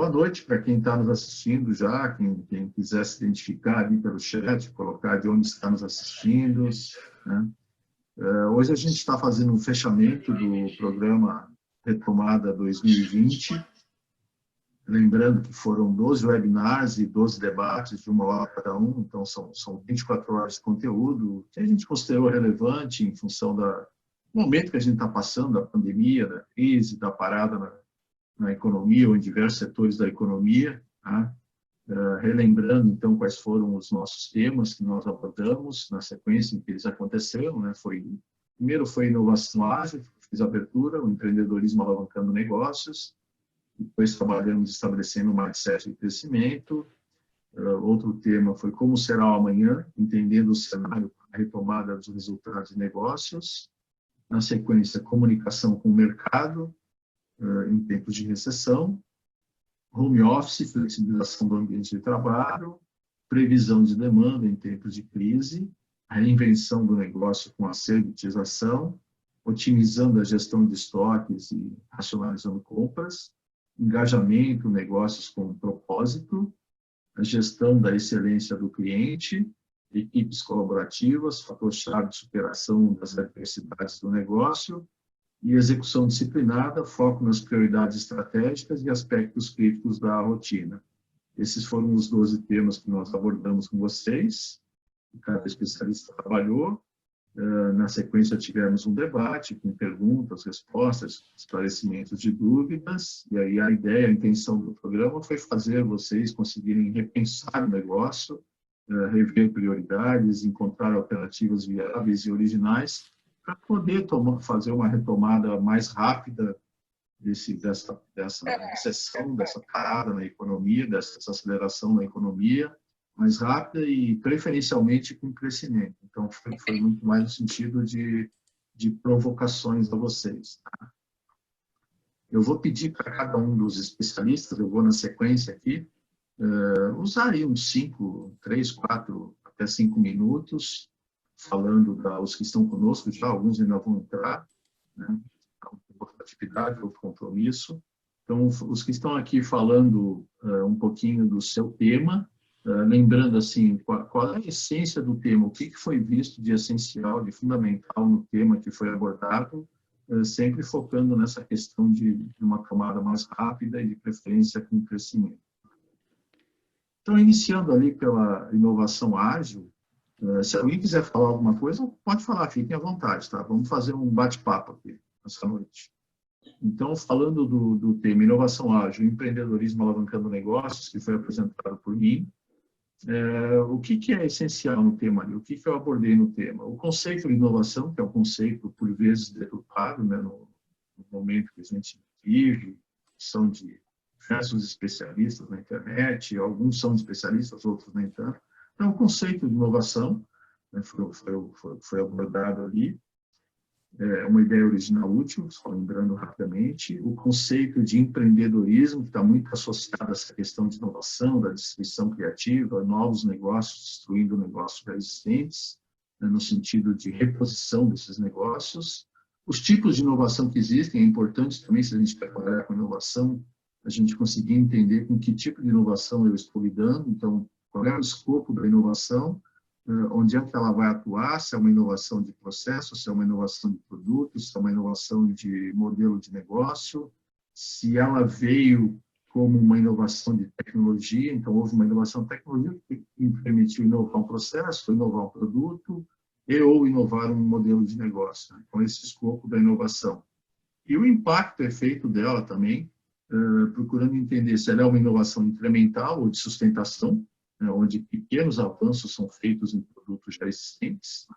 Boa noite para quem está nos assistindo já, quem quiser se identificar ali pelo chat, colocar de onde está nos assistindo, né? Hoje a gente está fazendo um fechamento do programa Retomada 2020, lembrando que foram 12 webinars e 12 debates de 1 hora cada um, então são 24 horas de conteúdo, que a gente considerou relevante em função do momento que a gente está passando, da pandemia, da crise, da parada na economia ou em diversos setores da economia, tá? Relembrando, então, quais foram os nossos temas que nós abordamos na sequência em que eles aconteceram, né? Primeiro foi inovação ágil, fiz a abertura, o empreendedorismo alavancando negócios, depois trabalhamos estabelecendo um mindset de crescimento. Outro tema foi como será o amanhã, entendendo o cenário para a retomada dos resultados de negócios. Na sequência, comunicação com o mercado em tempos de recessão, home office, flexibilização do ambiente de trabalho, previsão de demanda em tempos de crise, a reinvenção do negócio com a servitização, otimizando a gestão de estoques e racionalizando compras, engajamento, negócios com propósito, a gestão da excelência do cliente, equipes colaborativas, fator-chave de superação das adversidades do negócio, e execução disciplinada, foco nas prioridades estratégicas e aspectos críticos da rotina. Esses foram os 12 temas que nós abordamos com vocês, cada especialista trabalhou. Na sequência, tivemos um debate com perguntas, respostas, esclarecimentos de dúvidas, e aí a ideia, a intenção do programa foi fazer vocês conseguirem repensar o negócio, rever prioridades, encontrar alternativas viáveis e originais, para poder fazer uma retomada mais rápida dessa recessão, dessa parada na economia, dessa aceleração na economia, mais rápida e preferencialmente com crescimento. Então, foi muito mais no sentido de provocações a vocês. Tá? Eu vou pedir para cada um dos especialistas, eu vou na sequência aqui, usar aí uns 3, 4, até 5 minutos, falando os que estão conosco já, alguns ainda vão entrar, né? Outra atividade, outro compromisso. Então, os que estão aqui falando um pouquinho do seu tema, lembrando assim, qual é a essência do tema, o que foi visto de essencial, de fundamental no tema que foi abordado, sempre focando nessa questão de uma tomada mais rápida e de preferência com crescimento. Então, iniciando ali pela inovação ágil, se alguém quiser falar alguma coisa, pode falar, fiquem à vontade, tá? Vamos fazer um bate-papo aqui essa noite. Então, falando do tema inovação ágil, empreendedorismo alavancando negócios, que foi apresentado por mim, o que é essencial no tema ali? O que eu abordei no tema? O conceito de inovação, que é um conceito, por vezes, deturpado, né, no momento que a gente vive, são de diversos especialistas na internet, alguns são especialistas, outros nem tanto. Então, o conceito de inovação, né, foi abordado ali, uma ideia original útil, só lembrando rapidamente, o conceito de empreendedorismo, que está muito associado a essa questão de inovação, da distribuição criativa, novos negócios destruindo negócios já existentes, né, no sentido de reposição desses negócios. Os tipos de inovação que existem, é importante também, se a gente quer trabalhar com inovação, a gente conseguir entender com que tipo de inovação eu estou lidando, então, qual é o escopo da inovação, onde é que ela vai atuar, se é uma inovação de processo, se é uma inovação de produto, se é uma inovação de modelo de negócio, se ela veio como uma inovação de tecnologia, então houve uma inovação de tecnologia que permitiu inovar um processo, inovar um produto, ou inovar um modelo de negócio. Então, esse escopo da inovação. E o impacto efeito dela também, procurando entender se ela é uma inovação incremental ou de sustentação, onde pequenos avanços são feitos em produtos já existentes.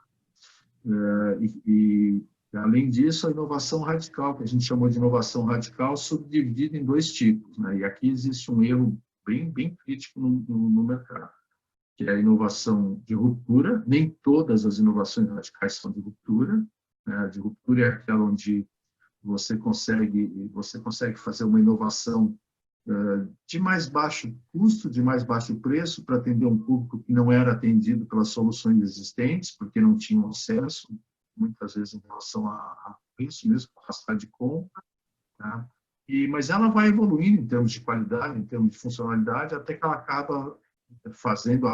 Além disso, a inovação radical, que a gente chamou de inovação radical, subdividida em 2 tipos. Né? E aqui existe um erro bem crítico no mercado, que é a inovação de ruptura. Nem todas as inovações radicais são de ruptura. Né? De ruptura é aquela onde você consegue fazer uma inovação de mais baixo custo, de mais baixo preço, para atender um público que não era atendido pelas soluções existentes, porque não tinham acesso, muitas vezes em relação a preço mesmo, capacidade de compra. Tá? Mas ela vai evoluindo em termos de qualidade, em termos de funcionalidade, até que ela acaba fazendo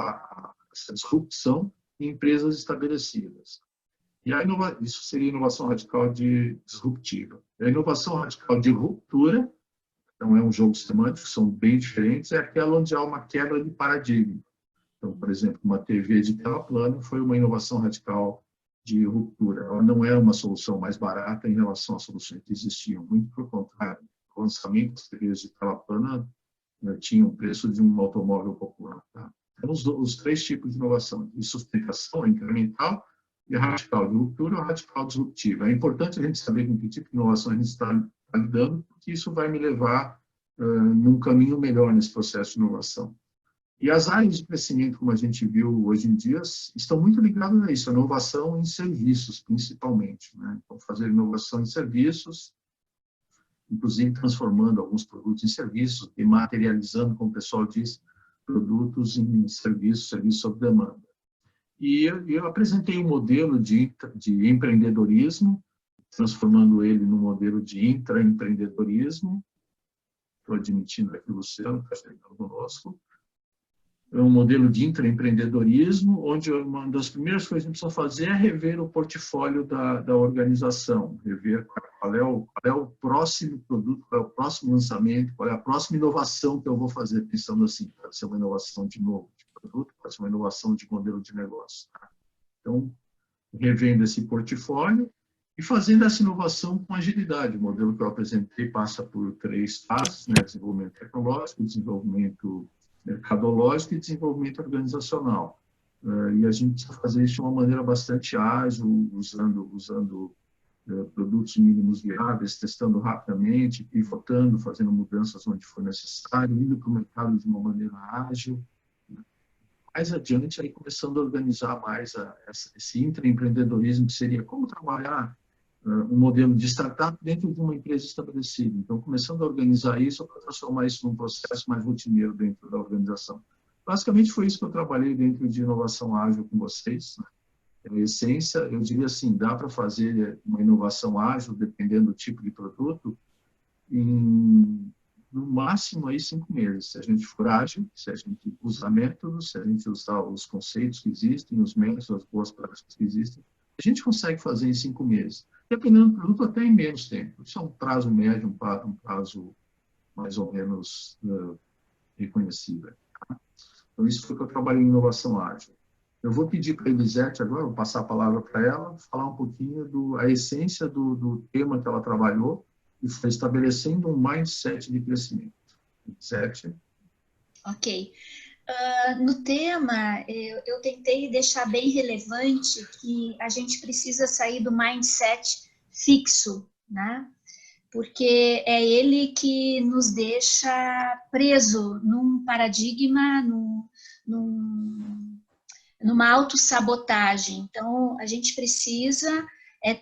essa disrupção em empresas estabelecidas. E isso seria inovação radical disruptiva. A inovação radical de ruptura, então é um jogo semântico, são bem diferentes, é aquela onde há uma quebra de paradigma. Então, por exemplo, uma TV de tela plana foi uma inovação radical de ruptura. Ela não é uma solução mais barata em relação às soluções que existiam, muito pelo contrário. O lançamento das TVs de tela plana tinha o preço de um automóvel popular. Tá? Então, os três tipos de inovação, de sustentação, incremental, e radical de ruptura ou radical disruptiva. É importante a gente saber com que tipo de inovação a gente está lidando, porque isso vai me levar num caminho melhor nesse processo de inovação. E as áreas de crescimento, como a gente viu hoje em dia, estão muito ligadas a isso, a inovação em serviços, principalmente. Né? Então, fazer inovação em serviços, inclusive transformando alguns produtos em serviços e materializando, como o pessoal diz, produtos em serviços, serviços sob demanda. E eu apresentei um modelo de empreendedorismo, transformando ele num modelo de intraempreendedorismo. Estou admitindo aqui o Luciano, que está chegando conosco. É um modelo de intraempreendedorismo, onde uma das primeiras coisas que a gente precisa fazer é rever o portfólio da organização, rever qual é o próximo produto, qual é o próximo lançamento, qual é a próxima inovação que eu vou fazer, pensando assim, pode ser uma inovação de novo de produto, pode ser uma inovação de modelo de negócio. Então, revendo esse portfólio e fazendo essa inovação com agilidade. O modelo que eu apresentei passa por 3 fases, né? Desenvolvimento tecnológico, desenvolvimento mercadológico e desenvolvimento organizacional. E a gente precisa fazer isso de uma maneira bastante ágil, usando produtos mínimos viáveis, testando rapidamente, pivotando, fazendo mudanças onde for necessário, indo para o mercado de uma maneira ágil. Mais adiante, aí começando a organizar mais esse intraempreendedorismo, que seria como trabalhar um modelo de startup dentro de uma empresa estabelecida. Então, começando a organizar isso para transformar isso num processo mais rotineiro dentro da organização. Basicamente, foi isso que eu trabalhei dentro de inovação ágil com vocês. Né? Em essência, eu diria assim, dá para fazer uma inovação ágil, dependendo do tipo de produto, em no máximo aí 5 meses, se a gente for ágil, se a gente usar métodos, se a gente usar os conceitos que existem, os métodos, as boas práticas que existem, a gente consegue fazer em 5 meses. Dependendo do produto, até em menos tempo. Isso é um prazo médio, um prazo mais ou menos reconhecível. Tá? Então, isso foi que eu trabalhei em inovação ágil. Eu vou pedir para a Elisete agora, vou passar a palavra para ela, falar um pouquinho a essência do tema que ela trabalhou, e foi estabelecendo um mindset de crescimento. Elisete? Ok. No tema, eu tentei deixar bem relevante que a gente precisa sair do mindset fixo, né? Porque é ele que nos deixa preso num paradigma, numa autossabotagem. Então, a gente precisa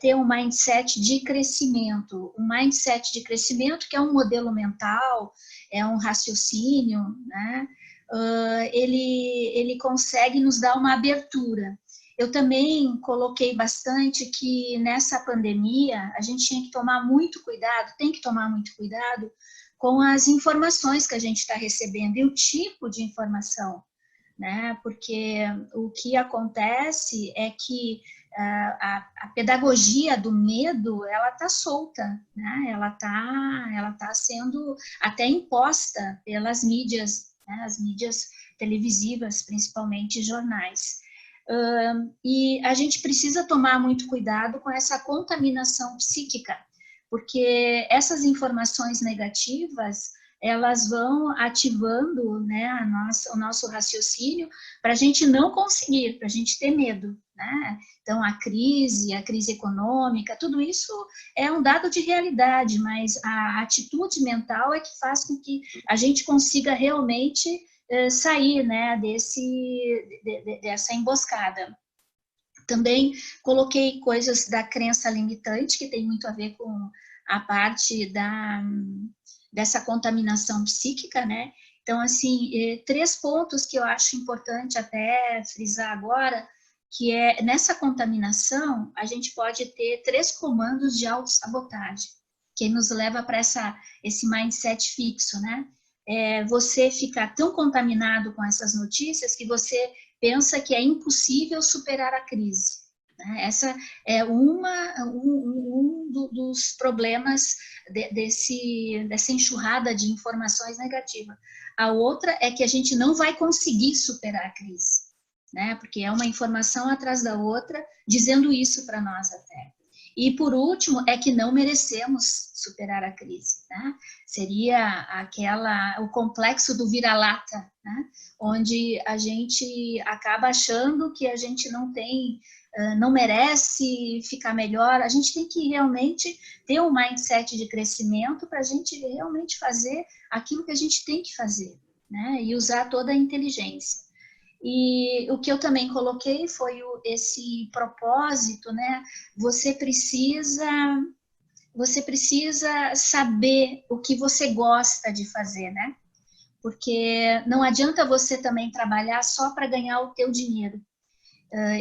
ter um mindset de crescimento. Um mindset de crescimento que é um modelo mental, é um raciocínio, né? Ele consegue nos dar uma abertura. Eu também coloquei bastante que nessa pandemia a gente tinha que tomar muito cuidado, tem que tomar muito cuidado com as informações que a gente está recebendo e o tipo de informação, né? Porque o que acontece é que a pedagogia do medo, ela está solta, né? Ela tá sendo até imposta pelas mídias, né? As mídias televisivas, principalmente jornais. E a gente precisa tomar muito cuidado com essa contaminação psíquica, porque essas informações negativas, elas vão ativando, né, o nosso raciocínio para a gente não conseguir, para a gente ter medo, né? Então, a crise econômica, tudo isso é um dado de realidade, mas a atitude mental é que faz com que a gente consiga realmente sair, né, dessa emboscada. Também coloquei coisas da crença limitante, que tem muito a ver com a parte dessa contaminação psíquica, né? Então, assim, 3 pontos que eu acho importante até frisar agora, que é, nessa contaminação, a gente pode ter 3 comandos de autossabotagem. que nos leva para esse mindset fixo, né? Você ficar tão contaminado com essas notícias que você pensa que é impossível superar a crise. Né? Essa é dos problemas dessa enxurrada de informações negativas. A outra é que a gente não vai conseguir superar a crise, né? Porque é uma informação atrás da outra dizendo isso para nós até. E, por último, é que não merecemos superar a crise, né? Seria o complexo do vira-lata, né? Onde a gente acaba achando que a gente não merece ficar melhor. A gente tem que realmente ter um mindset de crescimento para a gente realmente fazer aquilo que a gente tem que fazer, né? E usar toda a inteligência. E o que eu também coloquei foi esse propósito, né? Você precisa saber o que você gosta de fazer, né? Porque não adianta você também trabalhar só para ganhar o teu dinheiro.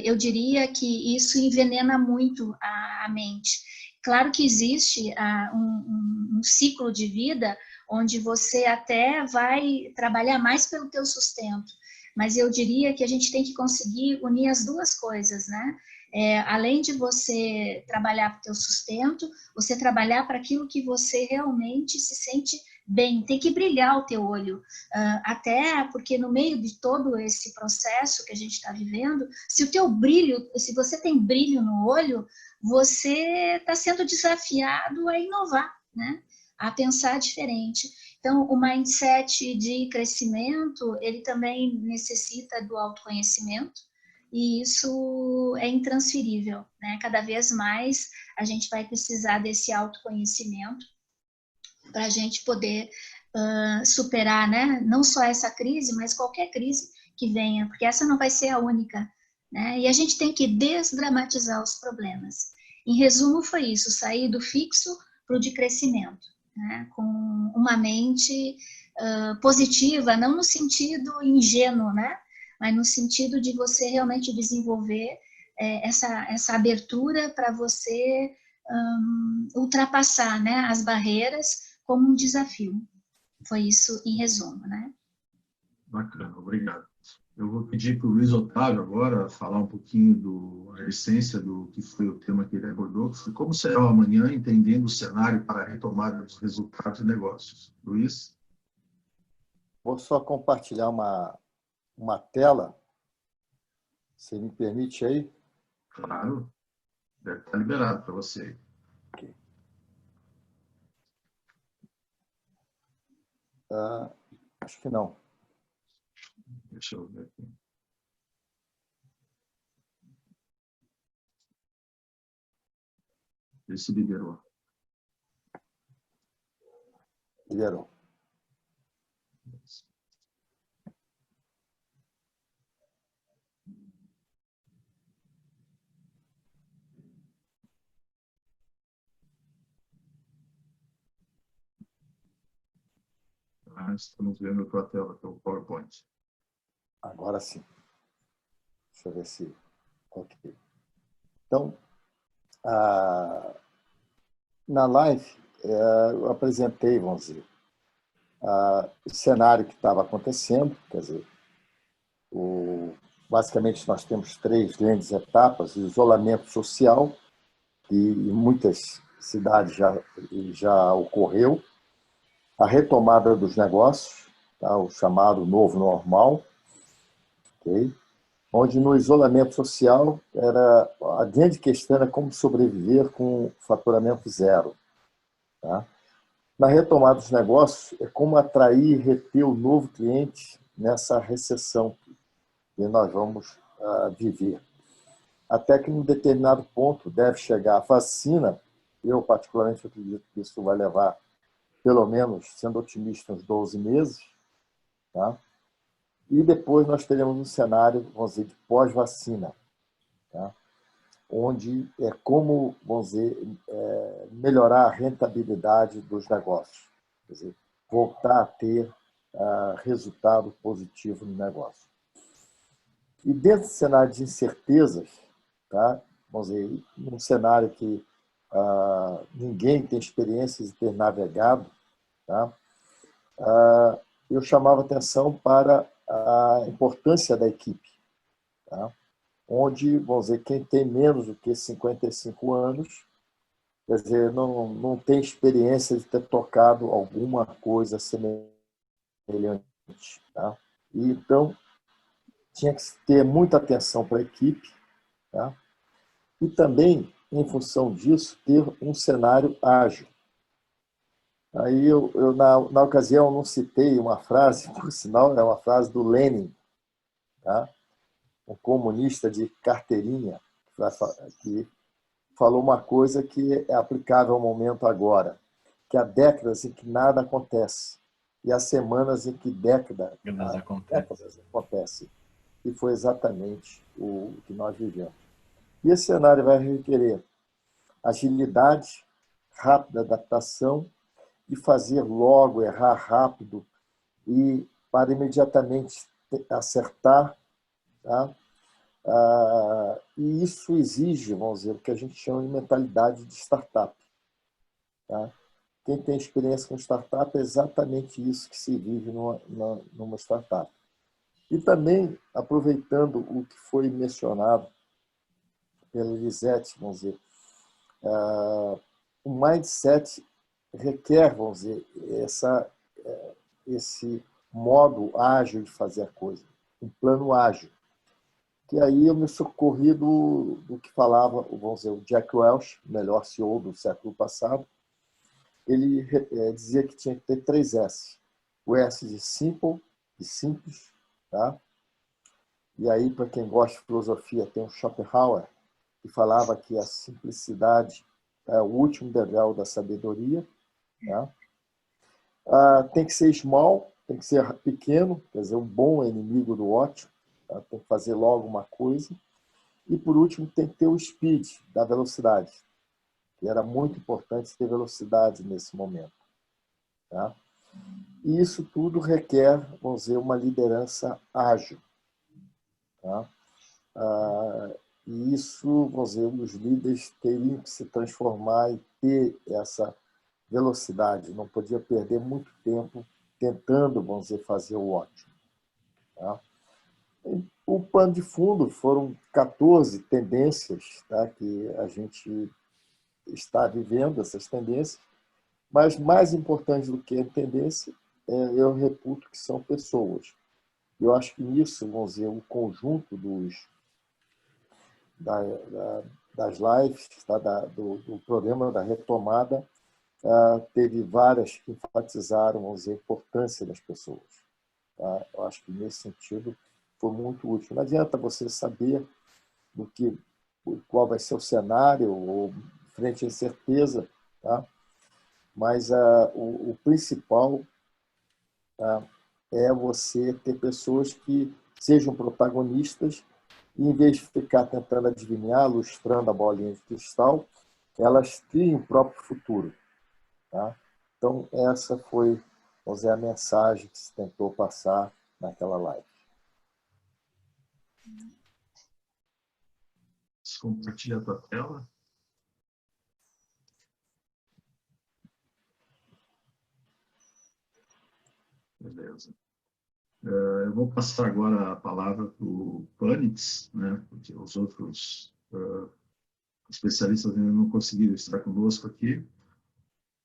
Eu diria que isso envenena muito a mente. Claro que existe um ciclo de vida onde você até vai trabalhar mais pelo teu sustento, mas eu diria que a gente tem que conseguir unir as duas coisas, né? Além de você trabalhar para o teu sustento, você trabalhar para aquilo que você realmente se sente bem, tem que brilhar o teu olho, até porque no meio de todo esse processo que a gente está vivendo, se você tem brilho no olho, você está sendo desafiado a inovar, né? A pensar diferente. Então, o mindset de crescimento, ele também necessita do autoconhecimento, e isso é intransferível, né? Cada vez mais a gente vai precisar desse autoconhecimento para a gente poder superar, né? Não só essa crise, mas qualquer crise que venha, porque essa não vai ser a única, né? E a gente tem que desdramatizar os problemas. Em resumo, foi isso, sair do fixo para o de crescimento, né? Com uma mente positiva, não no sentido ingênuo, né? Mas no sentido de você realmente desenvolver essa abertura para você ultrapassar, né, as barreiras como um desafio. Foi isso em resumo, né? Bacana, obrigado. Eu vou pedir para o Luiz Otávio agora falar um pouquinho da essência do que foi o tema que ele abordou, que foi como será o amanhã, entendendo o cenário para a retomada dos resultados de negócios. Luiz? Vou só compartilhar uma tela. Você me permite aí? Claro, deve estar liberado para você. Okay. Acho que não. Deixa eu ver aqui. Ele se liberou. Liberou. Estamos vendo a tua tela, teu PowerPoint. Agora sim. Deixa eu ver se... Ok. Então, na live, eu apresentei, vamos dizer, o cenário que estava acontecendo, quer dizer, basicamente nós temos 3 grandes etapas: o isolamento social, que em muitas cidades já ocorreu, a retomada dos negócios, tá? O chamado novo normal, okay? Onde no isolamento social a grande questão era como sobreviver com faturamento zero. Tá? Na retomada dos negócios, é como atrair e reter o novo cliente nessa recessão que nós vamos viver. Até que, num determinado ponto, deve chegar a vacina. Eu, particularmente, acredito que isso vai levar, pelo menos, sendo otimista, uns 12 meses. Tá? E depois nós teremos um cenário, vamos dizer, de pós-vacina, tá? Onde é como, vamos dizer, melhorar a rentabilidade dos negócios. Quer dizer, voltar a ter resultado positivo no negócio. E dentro do cenário de incertezas, tá? Vamos dizer, um cenário que ninguém tem experiência de ter navegado, tá? Eu chamava atenção para a importância da equipe, tá? Onde, vamos dizer, quem tem menos do que 55 anos, quer dizer, não tem experiência de ter tocado alguma coisa semelhante, tá? E, então, tinha que ter muita atenção para a equipe, tá? E também, em função disso, ter um cenário ágil. Aí na ocasião, não citei uma frase, por sinal, é uma frase do Lenin, tá? Um comunista de carteirinha, que falou uma coisa que é aplicável ao momento agora, que há décadas em que nada acontece, e há semanas em que décadas acontecem. E foi exatamente o que nós vivemos. E esse cenário vai requerer agilidade, rápida adaptação, de fazer logo, errar rápido e para imediatamente acertar, tá? E isso exige, vamos dizer, o que a gente chama de mentalidade de startup, tá? Quem tem experiência com startup é exatamente isso que se vive numa startup. E também, aproveitando o que foi mencionado pela Elisete, vamos dizer, o mindset requer, vamos dizer, esse modo ágil de fazer a coisa, um plano ágil. Que aí eu me socorri do que falava, vamos dizer, o Jack Welch, o melhor CEO do século passado. Ele dizia que tinha que ter 3 S. O S de simple, de simples, tá? E aí, para quem gosta de filosofia, tem o Schopenhauer, que falava que a simplicidade é o último degrau da sabedoria, tá? Tem que ser small, tem que ser pequeno, quer dizer, um bom é inimigo do ótimo, tá? Tem que fazer logo uma coisa. E, por último, tem que ter o speed, da velocidade, que era muito importante ter velocidade nesse momento, tá? E isso tudo requer, vamos dizer, uma liderança ágil, tá? E isso, vamos dizer, os líderes teriam que se transformar e ter essa velocidade, não podia perder muito tempo tentando, vamos dizer, fazer o ótimo, tá? O pano de fundo foram 14 tendências, tá, que a gente está vivendo, essas tendências, mas mais importante do que a tendência, eu reputo que são pessoas. Eu acho que nisso, vamos dizer, o conjunto das lives, tá, do programa da retomada, teve várias que enfatizaram, vamos dizer, a importância das pessoas. Tá? Eu acho que, nesse sentido, foi muito útil. Não adianta você saber qual vai ser o cenário, ou frente à incerteza, tá? Mas o principal, tá, é você ter pessoas que sejam protagonistas e, em vez de ficar tentando adivinhar, lustrando a bolinha de cristal, elas criem o próprio futuro, tá? Então, essa foi, vamos dizer, a mensagem que se tentou passar naquela live. Compartilha a tua tela. Beleza. Eu vou passar agora a palavra para o Panitz, né, porque os outros especialistas ainda não conseguiram estar conosco aqui.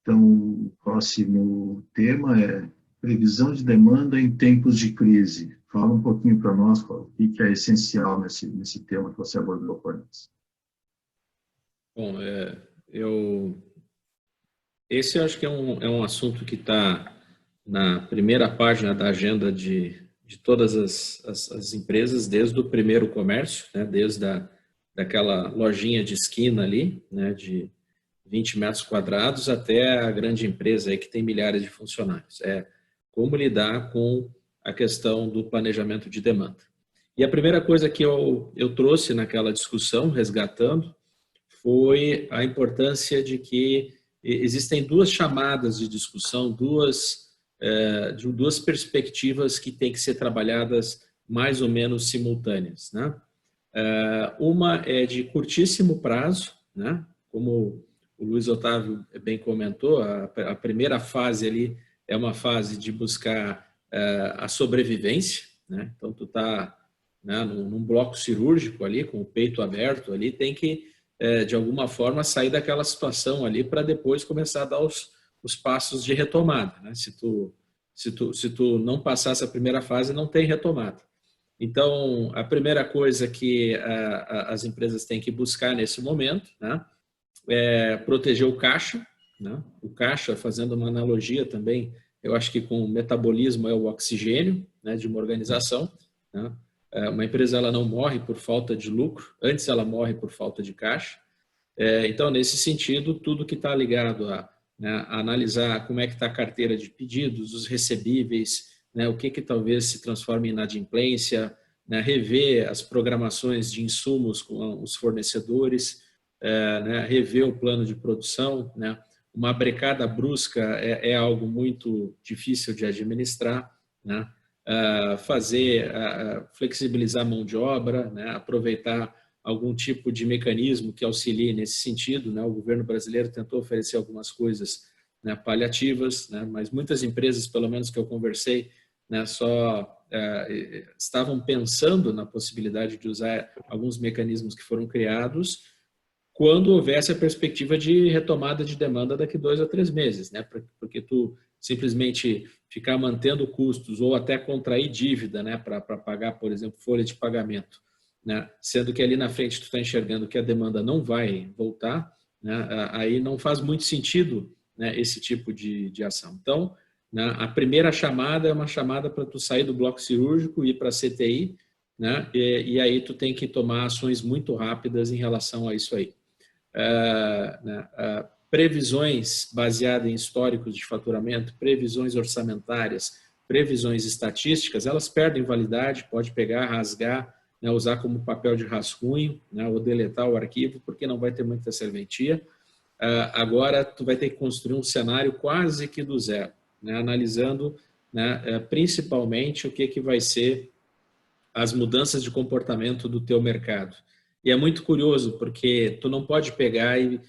Então, o próximo tema é previsão de demanda em tempos de crise. Fala um pouquinho para nós o que é essencial nesse tema que você abordou, Panitz. Bom, esse eu acho que é um assunto que está na primeira página da agenda de todas as empresas, desde o primeiro comércio, né, desde daquela lojinha de esquina ali, né, de 20 metros quadrados, até a grande empresa aí que tem milhares de funcionários. É como lidar com a questão do planejamento de demanda. E a primeira coisa que eu trouxe naquela discussão, resgatando, foi a importância de que existem 2 chamadas de discussão, duas perspectivas que têm que ser trabalhadas mais ou menos simultâneas, né? Uma é de curtíssimo prazo, né? Como Luiz Otávio bem comentou, a primeira fase ali é uma fase de buscar a sobrevivência, né? Então, tu está, né, num bloco cirúrgico ali, com o peito aberto ali, tem que, de alguma forma, sair daquela situação ali para depois começar a dar os passos de retomada, né? Se tu não passar essa primeira fase, não tem retomada. Então, a primeira coisa que as empresas têm que buscar nesse momento, né, é proteger o caixa, né? O caixa, fazendo uma analogia também, eu acho que com o metabolismo é o oxigênio, né, de uma organização, né? Uma empresa ela não morre por falta de lucro, antes ela morre por falta de caixa. Então, nesse sentido, tudo que está ligado né, a analisar como é que está a carteira de pedidos, os recebíveis, né, o que talvez se transforme em inadimplência, né, rever as programações de insumos com os fornecedores, né, rever o plano de produção, né? Uma brecada brusca é algo muito difícil de administrar, né? Flexibilizar a mão de obra, né? Aproveitar algum tipo de mecanismo que auxilie nesse sentido, né? O governo brasileiro tentou oferecer algumas coisas, né, paliativas, né? Mas muitas empresas, pelo menos que eu conversei, né, só estavam pensando na possibilidade de usar alguns mecanismos que foram criados quando houvesse a perspectiva de retomada de demanda daqui 2 a 3 meses, né? Porque tu simplesmente ficar mantendo custos ou até contrair dívida, né, para pagar, por exemplo, folha de pagamento, né, sendo que ali na frente tu está enxergando que a demanda não vai voltar, né, aí não faz muito sentido, né, esse tipo de ação. Então, né, a primeira chamada é uma chamada para tu sair do bloco cirúrgico e ir para a CTI, né, e aí tu tem que tomar ações muito rápidas em relação a isso aí. Previsões baseadas em históricos de faturamento, previsões orçamentárias, previsões estatísticas, elas perdem validade, pode pegar, rasgar, né, usar como papel de rascunho, né, ou deletar o arquivo, porque não vai ter muita serventia. Agora, tu vai ter que construir um cenário quase que do zero, né, analisando, né, principalmente o que vai ser as mudanças de comportamento do teu mercado. E é muito curioso, porque tu não pode pegar e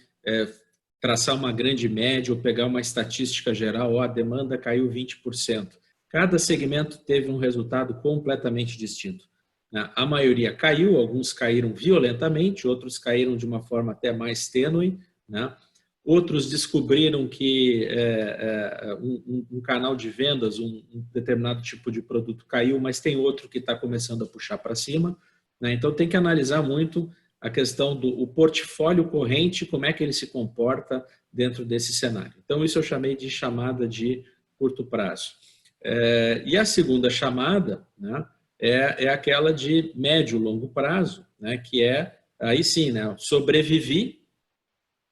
traçar uma grande média ou pegar uma estatística geral, a demanda caiu 20%. Cada segmento teve um resultado completamente distinto. A maioria caiu, alguns caíram violentamente, outros caíram de uma forma até mais tênue, né? Outros descobriram que um canal de vendas, um determinado tipo de produto caiu, mas tem outro que está começando a puxar para cima, né? Então, tem que analisar muito a questão do portfólio corrente, como é que ele se comporta dentro desse cenário. Então, isso eu chamei de chamada de curto prazo. E a segunda chamada, né, é aquela de médio e longo prazo, né, que aí sim, né, sobrevivi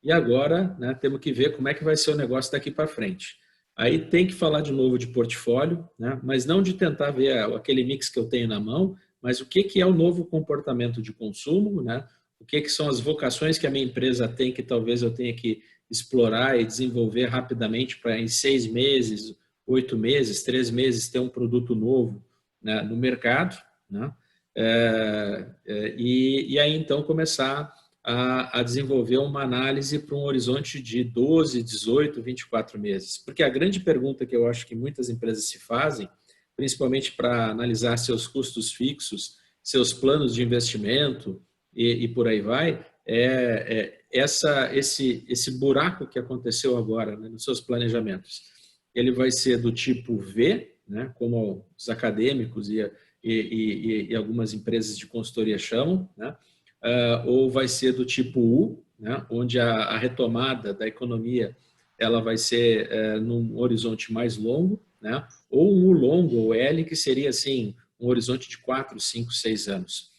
e agora, né, temos que ver como é que vai ser o negócio daqui para frente. Aí tem que falar de novo de portfólio, né, mas não de tentar ver aquele mix que eu tenho na mão, mas o que é o novo comportamento de consumo, né, o que são as vocações que a minha empresa tem que talvez eu tenha que explorar e desenvolver rapidamente para em 6 meses, 8 meses, 3 meses ter um produto novo, né, no mercado, né, e aí então começar a desenvolver uma análise para um horizonte de 12, 18, 24 meses. Porque a grande pergunta que eu acho que muitas empresas se fazem, principalmente para analisar seus custos fixos, seus planos de investimento e por aí vai, esse buraco que aconteceu agora, né, nos seus planejamentos. Ele vai ser do tipo V, né, como os acadêmicos e algumas empresas de consultoria chamam, né, ou vai ser do tipo U, né, onde a retomada da economia ela vai ser num horizonte mais longo, né, ou um U longo, ou L, que seria assim, um horizonte de 4, 5, 6 anos.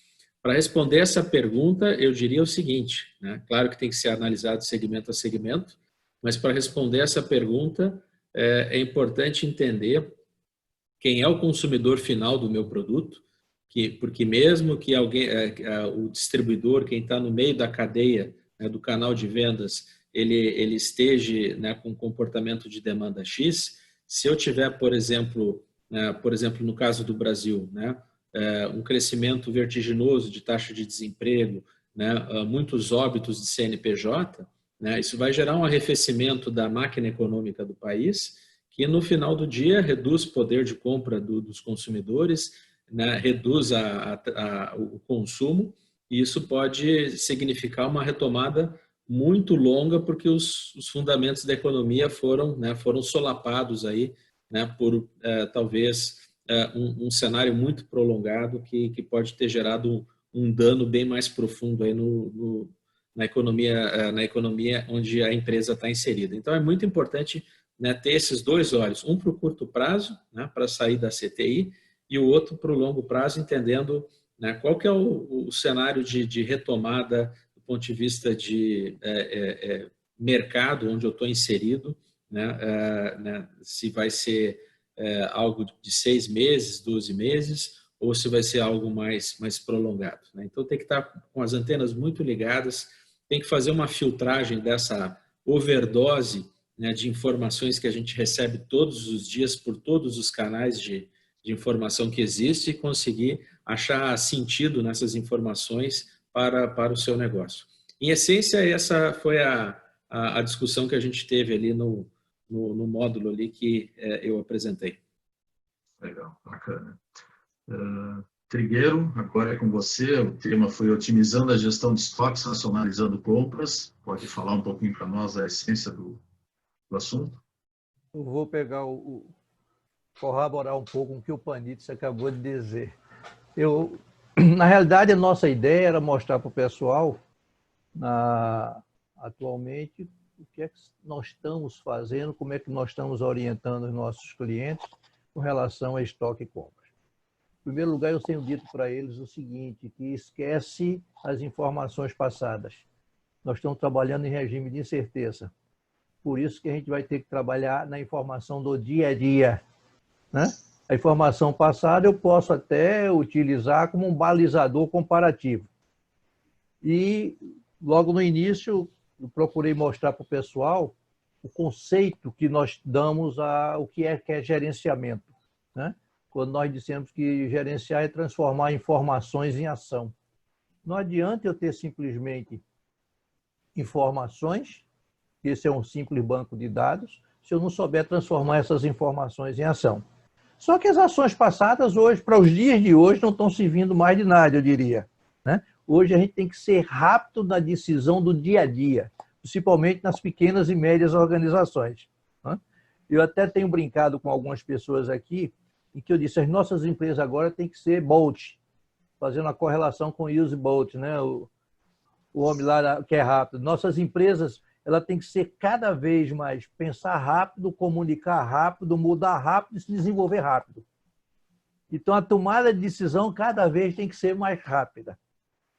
Para responder essa pergunta, eu diria o seguinte, né, claro que tem que ser analisado segmento a segmento, mas para responder essa pergunta, é importante entender quem é o consumidor final do meu produto, porque mesmo que alguém, o distribuidor, quem está no meio da cadeia, né, do canal de vendas, ele esteja, né, com comportamento de demanda X, se eu tiver, por exemplo, no caso do Brasil, né, um crescimento vertiginoso de taxa de desemprego, né, muitos óbitos de CNPJ, né? Isso vai gerar um arrefecimento da máquina econômica do país, que no final do dia reduz o poder de compra dos consumidores, né? Reduz o consumo, e isso pode significar uma retomada muito longa, porque os fundamentos da economia foram, né, foram solapados aí, né, por talvez um cenário muito prolongado que pode ter gerado um dano bem mais profundo aí na economia onde a empresa está inserida. Então, é muito importante, né, ter esses dois olhos, um para o curto prazo, né, para sair da CTI, e o outro para o longo prazo, entendendo, né, qual que é o cenário de retomada do ponto de vista de mercado onde eu estou inserido, né, se vai ser algo de 6 meses, 12 meses, ou se vai ser algo mais prolongado, né? Então, tem que estar com as antenas muito ligadas, tem que fazer uma filtragem dessa overdose, né, de informações que a gente recebe todos os dias por todos os canais de informação que existe, e conseguir achar sentido nessas informações para o seu negócio. Em essência, essa foi a discussão que a gente teve ali no módulo ali que eu apresentei. Legal, bacana. Trigueiro, agora é com você. O tema foi otimizando a gestão de estoques, racionalizando compras. Pode falar um pouquinho para nós a essência do assunto? Eu vou pegar corroborar um pouco com o que o Panites acabou de dizer. Na realidade, a nossa ideia era mostrar para o pessoal, atualmente, o que é que nós estamos fazendo, como é que nós estamos orientando os nossos clientes com relação a estoque e compras. Em primeiro lugar, eu tenho dito para eles o seguinte, que esquece as informações passadas. Nós estamos trabalhando em regime de incerteza. Por isso que a gente vai ter que trabalhar na informação do dia a dia, né? A informação passada eu posso até utilizar como um balizador comparativo. E logo no início eu procurei mostrar para o pessoal o conceito que nós damos ao que é gerenciamento, né? Quando nós dissemos que gerenciar é transformar informações em ação. Não adianta eu ter simplesmente informações, esse é um simples banco de dados, se eu não souber transformar essas informações em ação. Só que as ações passadas hoje, para os dias de hoje, não estão servindo mais de nada, eu diria, né? Hoje a gente tem que ser rápido na decisão do dia a dia, principalmente nas pequenas e médias organizações, né? Eu até tenho brincado com algumas pessoas aqui, em que eu disse, as nossas empresas agora têm que ser Bolt, fazendo a correlação com o Usain Bolt, né? O homem lá que é rápido. Nossas empresas, ela tem que ser cada vez mais pensar rápido, comunicar rápido, mudar rápido e se desenvolver rápido. Então, a tomada de decisão cada vez tem que ser mais rápida.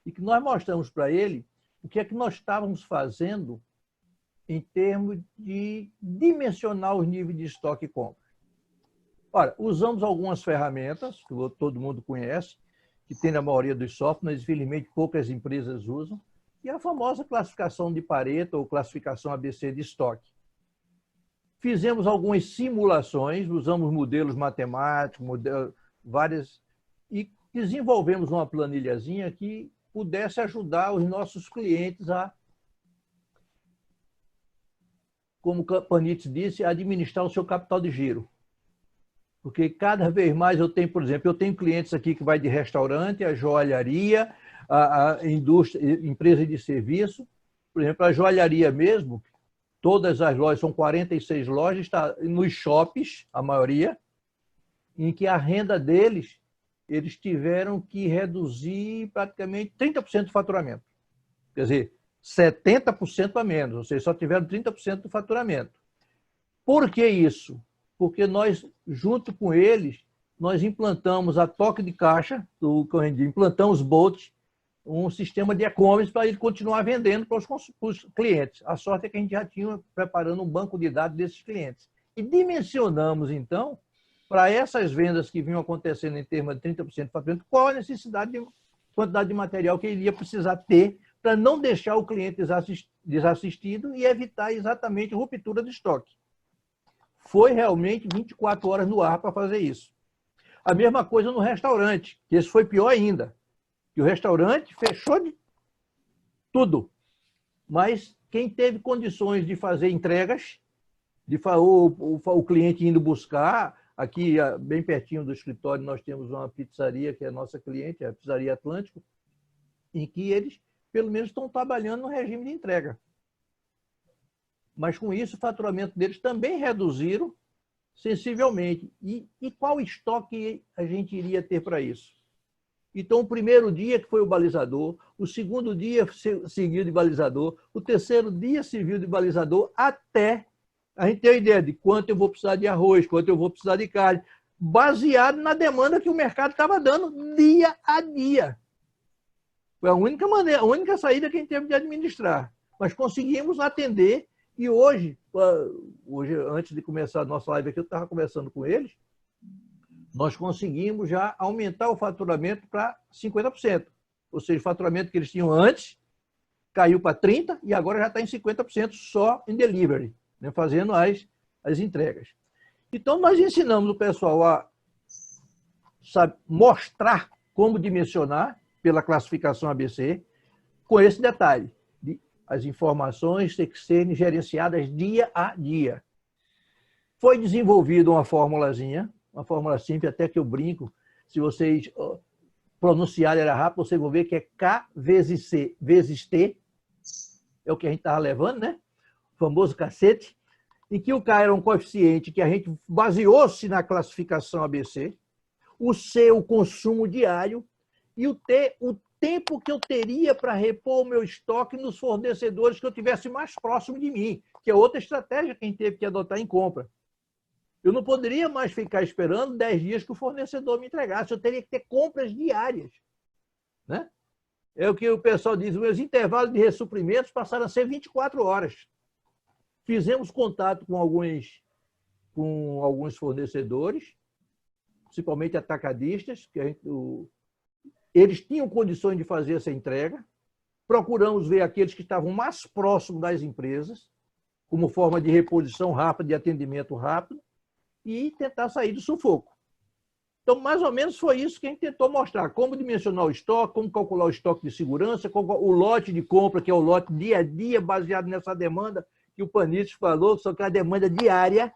E que nós mostramos para ele o que é que nós estávamos fazendo em termos de dimensionar os níveis de estoque e compra. Ora, usamos algumas ferramentas, que todo mundo conhece, que tem na maioria dos softwares, mas infelizmente poucas empresas usam, e a famosa classificação de Pareto ou classificação ABC de estoque. Fizemos algumas simulações, usamos modelos matemáticos, várias, e desenvolvemos uma planilhazinha que pudesse ajudar os nossos clientes a, como o Panites disse, a administrar o seu capital de giro. Porque cada vez mais eu tenho, por exemplo, eu tenho clientes aqui que vai de restaurante, a joalharia, a indústria, empresa de serviço. Por exemplo, a joalharia mesmo, todas as lojas, são 46 lojas, está nos shoppings, a maioria, em que a renda deles, eles tiveram que reduzir praticamente 30% do faturamento. Quer dizer, 70% a menos, ou seja, só tiveram 30% do faturamento. Por que isso? Porque nós, junto com eles, nós implantamos a toque de caixa, implantamos Bolt, um sistema de e-commerce para ele continuar vendendo para os clientes. A sorte é que a gente já tinha preparando um banco de dados desses clientes. E dimensionamos, então, para essas vendas que vinham acontecendo em termos de 30% de faturamento, qual a necessidade de quantidade de material que ele ia precisar ter para não deixar o cliente desassistido e evitar exatamente ruptura de estoque. Foi realmente 24 horas no ar para fazer isso. A mesma coisa no restaurante, que esse foi pior ainda. Que o restaurante fechou de tudo. mas quem teve condições de fazer entregas, o cliente indo buscar, aqui bem pertinho do escritório nós temos uma pizzaria que é a nossa cliente, a Pizzaria Atlântico, em que eles, pelo menos, estão trabalhando no regime de entrega. Mas com isso, o faturamento deles também reduziram sensivelmente. E qual estoque a gente iria ter para isso? Então, o primeiro dia que foi o balizador, o segundo dia seguiu de balizador, o terceiro dia serviu de balizador, até a gente ter a ideia de quanto eu vou precisar de arroz, quanto eu vou precisar de carne, baseado na demanda que o mercado estava dando dia a dia. Foi a única maneira, a única saída que a gente teve de administrar. Mas conseguimos atender e hoje, antes de começar a nossa live aqui, eu estava conversando com eles, nós conseguimos já aumentar o faturamento para 50%. Ou seja, o faturamento que eles tinham antes caiu para 30% e agora já está em 50% só em delivery, né, fazendo as entregas. Então, nós ensinamos o pessoal a mostrar como dimensionar pela classificação ABC, com esse detalhe, de as informações têm que serem gerenciadas dia a dia. Foi desenvolvida uma formulazinha, uma fórmula simples, até que eu brinco, se vocês pronunciarem ela rápido, vocês vão ver que é K vezes C vezes T, é o que a gente estava levando, né? O famoso cacete, em que o K era um coeficiente que a gente baseou-se na classificação ABC, o C, o consumo diário, e o T, o tempo que eu teria para repor o meu estoque nos fornecedores que eu tivesse mais próximo de mim, que é outra estratégia que a gente teve que adotar em compra. Eu não poderia mais ficar esperando 10 dias que o fornecedor me entregasse, eu teria que ter compras diárias, né? É o que o pessoal diz, os meus intervalos de ressuprimentos passaram a ser 24 horas. Fizemos contato com alguns fornecedores, principalmente atacadistas, que eles tinham condições de fazer essa entrega. Procuramos ver aqueles que estavam mais próximos das empresas, como forma de reposição rápida, de atendimento rápido, e tentar sair do sufoco. Então, mais ou menos foi isso que a gente tentou mostrar, como dimensionar o estoque, como calcular o estoque de segurança, o lote de compra, que é o lote dia a dia, baseado nessa demanda que o Panizzi falou, só que é a demanda diária,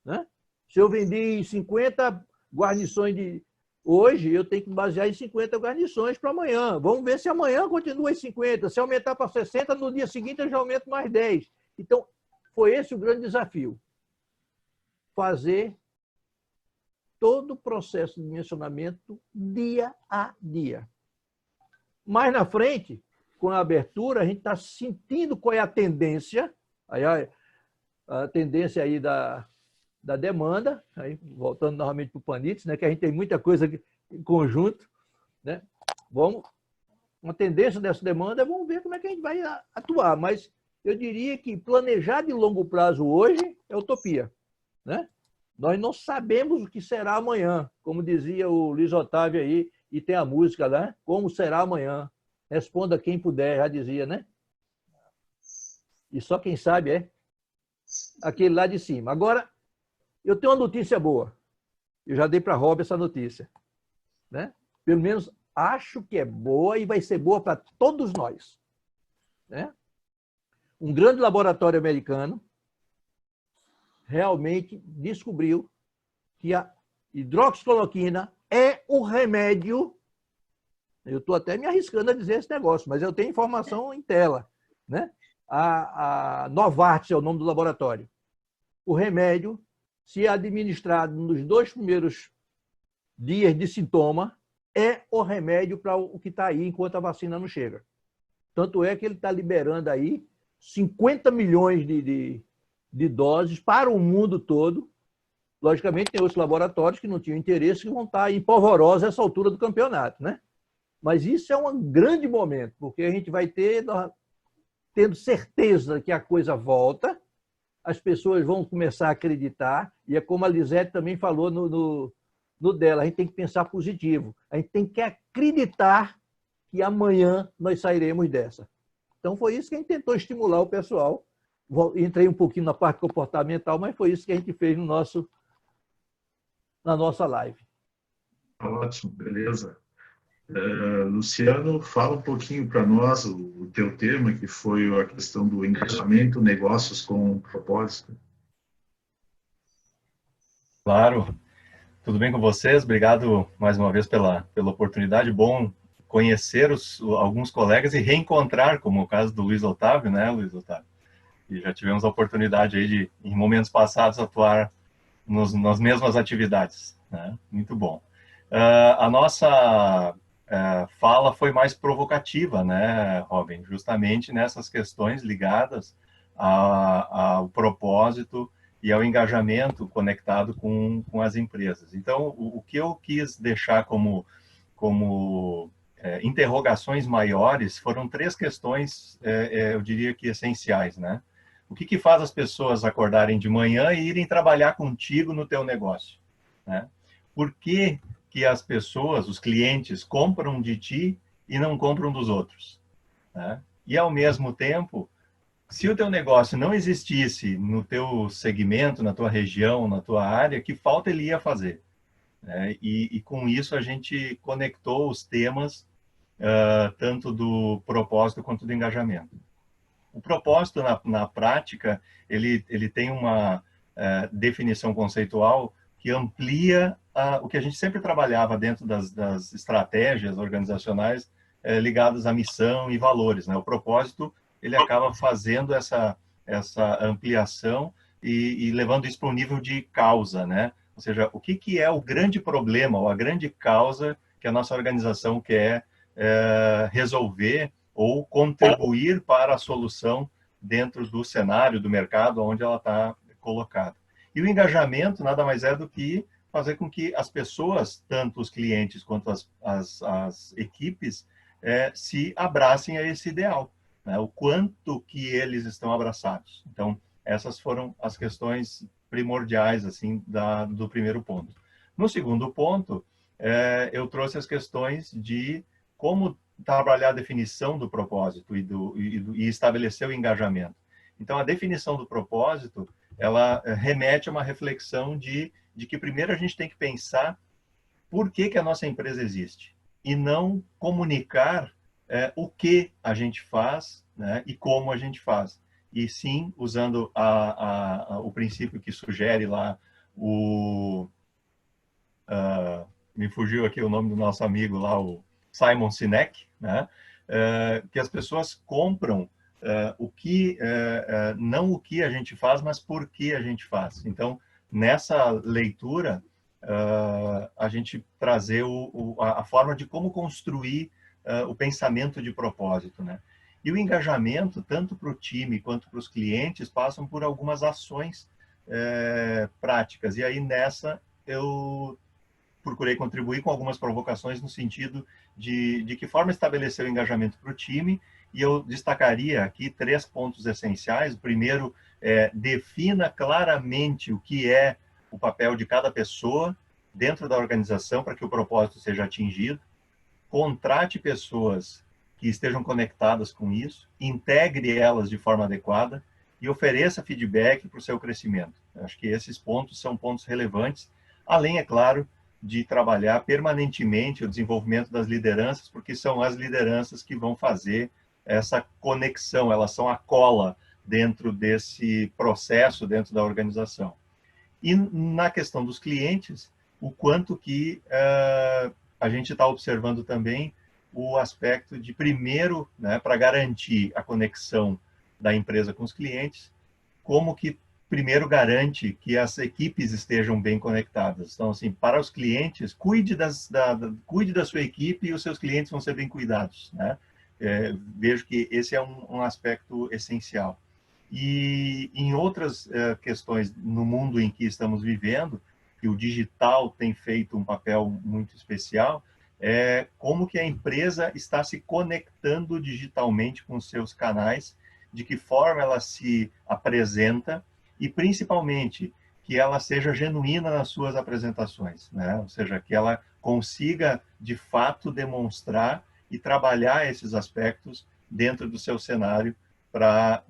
né? Se eu vendi 50 guarnições hoje, eu tenho que basear em 50 guarnições para amanhã. Vamos ver se amanhã continua em 50. Se aumentar para 60, no dia seguinte eu já aumento mais 10. Então, foi esse o grande desafio. Fazer todo o processo de dimensionamento dia a dia. Mais na frente, com a abertura, a gente está sentindo qual é a tendência, a tendência aí da demanda, aí, voltando novamente para o Panizzi, né, que a gente tem muita coisa em conjunto, né? Uma tendência dessa demanda, vamos ver como é que a gente vai atuar, mas eu diria que planejar de longo prazo hoje é utopia, né? Nós não sabemos o que será amanhã, como dizia o Luiz Otávio aí, e tem a música, né? Como será amanhã? Responda quem puder, já dizia, né? E só quem sabe é aquele lá de cima. Agora, eu tenho uma notícia boa. Eu já dei para a Rob essa notícia, né? Pelo menos acho que é boa e vai ser boa para todos nós, né? Um grande laboratório americano realmente descobriu que a hidroxicloroquina é o remédio. Eu estou até me arriscando a dizer esse negócio, mas eu tenho informação em tela, né? A Novartis é o nome do laboratório. O remédio, se administrado nos 2 primeiros dias de sintoma, é o remédio para o que está aí enquanto a vacina não chega. Tanto é que ele está liberando aí 50 milhões de doses para o mundo todo. Logicamente, tem outros laboratórios que não tinham interesse, que vão estar em polvorosa essa altura do campeonato, né? Mas isso é um grande momento, porque a gente vai tendo certeza que a coisa volta, as pessoas vão começar a acreditar, e é como a Lisete também falou no dela, a gente tem que pensar positivo, a gente tem que acreditar que amanhã nós sairemos dessa. Então, foi isso que a gente tentou estimular o pessoal. Entrei um pouquinho na parte comportamental, mas foi isso que a gente fez na nossa live. Ótimo, beleza. Luciano, fala um pouquinho para nós o teu tema, que foi a questão do engajamento, negócios com propósito. Claro, tudo bem com vocês? Obrigado mais uma vez pela oportunidade. Bom conhecer alguns colegas e reencontrar, como o caso do Luiz Otávio, né, Luiz Otávio? E já tivemos a oportunidade aí de, em momentos passados, atuar nas mesmas atividades, né? Muito bom. A nossa fala foi mais provocativa, né, Robin? Justamente nessas questões ligadas ao propósito e ao engajamento conectado com as empresas. Então, o que eu quis deixar como interrogações maiores foram 3 questões, eu diria que essenciais, né? O que faz as pessoas acordarem de manhã e irem trabalhar contigo no teu negócio, né? Por que as pessoas, os clientes, compram de ti e não compram dos outros, né? E, ao mesmo tempo, se o teu negócio não existisse no teu segmento, na tua região, na tua área, que falta ele ia fazer, né? E com isso a gente conectou os temas, tanto do propósito quanto do engajamento. O propósito, na prática, ele tem uma definição conceitual que amplia o que a gente sempre trabalhava dentro das estratégias organizacionais ligadas à missão e valores, né? O propósito, ele acaba fazendo essa ampliação e levando isso para um nível de causa, né? Ou seja, o que é o grande problema ou a grande causa que a nossa organização quer resolver ou contribuir para a solução dentro do cenário, do mercado onde ela está colocada. E o engajamento nada mais é do que fazer com que as pessoas, tanto os clientes quanto as equipes, se abracem a esse ideal, né? O quanto que eles estão abraçados. Então, essas foram as questões primordiais assim do primeiro ponto. No segundo ponto, eu trouxe as questões de como trabalhar a definição do propósito e estabelecer o engajamento. Então, a definição do propósito, ela remete a uma reflexão de que primeiro a gente tem que pensar por que a nossa empresa existe e não comunicar o que a gente faz, né, e como a gente faz. E sim, usando o princípio que sugere lá me fugiu aqui o nome do nosso amigo lá, o Simon Sinek, né? Que as pessoas compram não o que a gente faz, mas por que a gente faz. Então, nessa leitura, a gente trazer a forma de como construir o pensamento de propósito, né? E o engajamento, tanto para o time quanto para os clientes, passam por algumas ações práticas. E aí, nessa, eu procurei contribuir com algumas provocações no sentido de que forma estabelecer o engajamento para o time, e eu destacaria aqui 3 pontos essenciais. O primeiro defina claramente o que é o papel de cada pessoa dentro da organização para que o propósito seja atingido. Contrate pessoas que estejam conectadas com isso, integre elas de forma adequada e ofereça feedback para o seu crescimento. Eu acho que esses pontos são pontos relevantes, além, é claro, de trabalhar permanentemente o desenvolvimento das lideranças, porque são as lideranças que vão fazer essa conexão, elas são a cola dentro desse processo, dentro da organização. E na questão dos clientes, o quanto que a gente está observando também o aspecto de, primeiro, né, para garantir a conexão da empresa com os clientes, como que primeiro garante que as equipes estejam bem conectadas. Então, assim, para os clientes, cuide da sua equipe e os seus clientes vão ser bem cuidados, né? Vejo que esse é um aspecto essencial. E em outras questões no mundo em que estamos vivendo, que o digital tem feito um papel muito especial, como que a empresa está se conectando digitalmente com os seus canais, de que forma ela se apresenta e, principalmente, que ela seja genuína nas suas apresentações, né? Ou seja, que ela consiga, de fato, demonstrar e trabalhar esses aspectos dentro do seu cenário para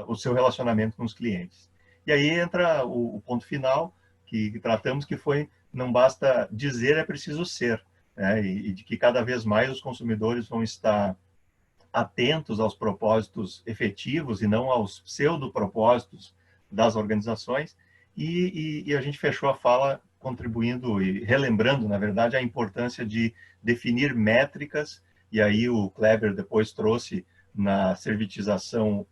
o seu relacionamento com os clientes. E aí entra o ponto final que tratamos, que foi: não basta dizer, é preciso ser. né? E de que cada vez mais os consumidores vão estar atentos aos propósitos efetivos e não aos pseudo-propósitos das organizações. E a gente fechou a fala contribuindo e relembrando, na verdade, a importância de definir métricas, e aí o Kleber depois trouxe na servitização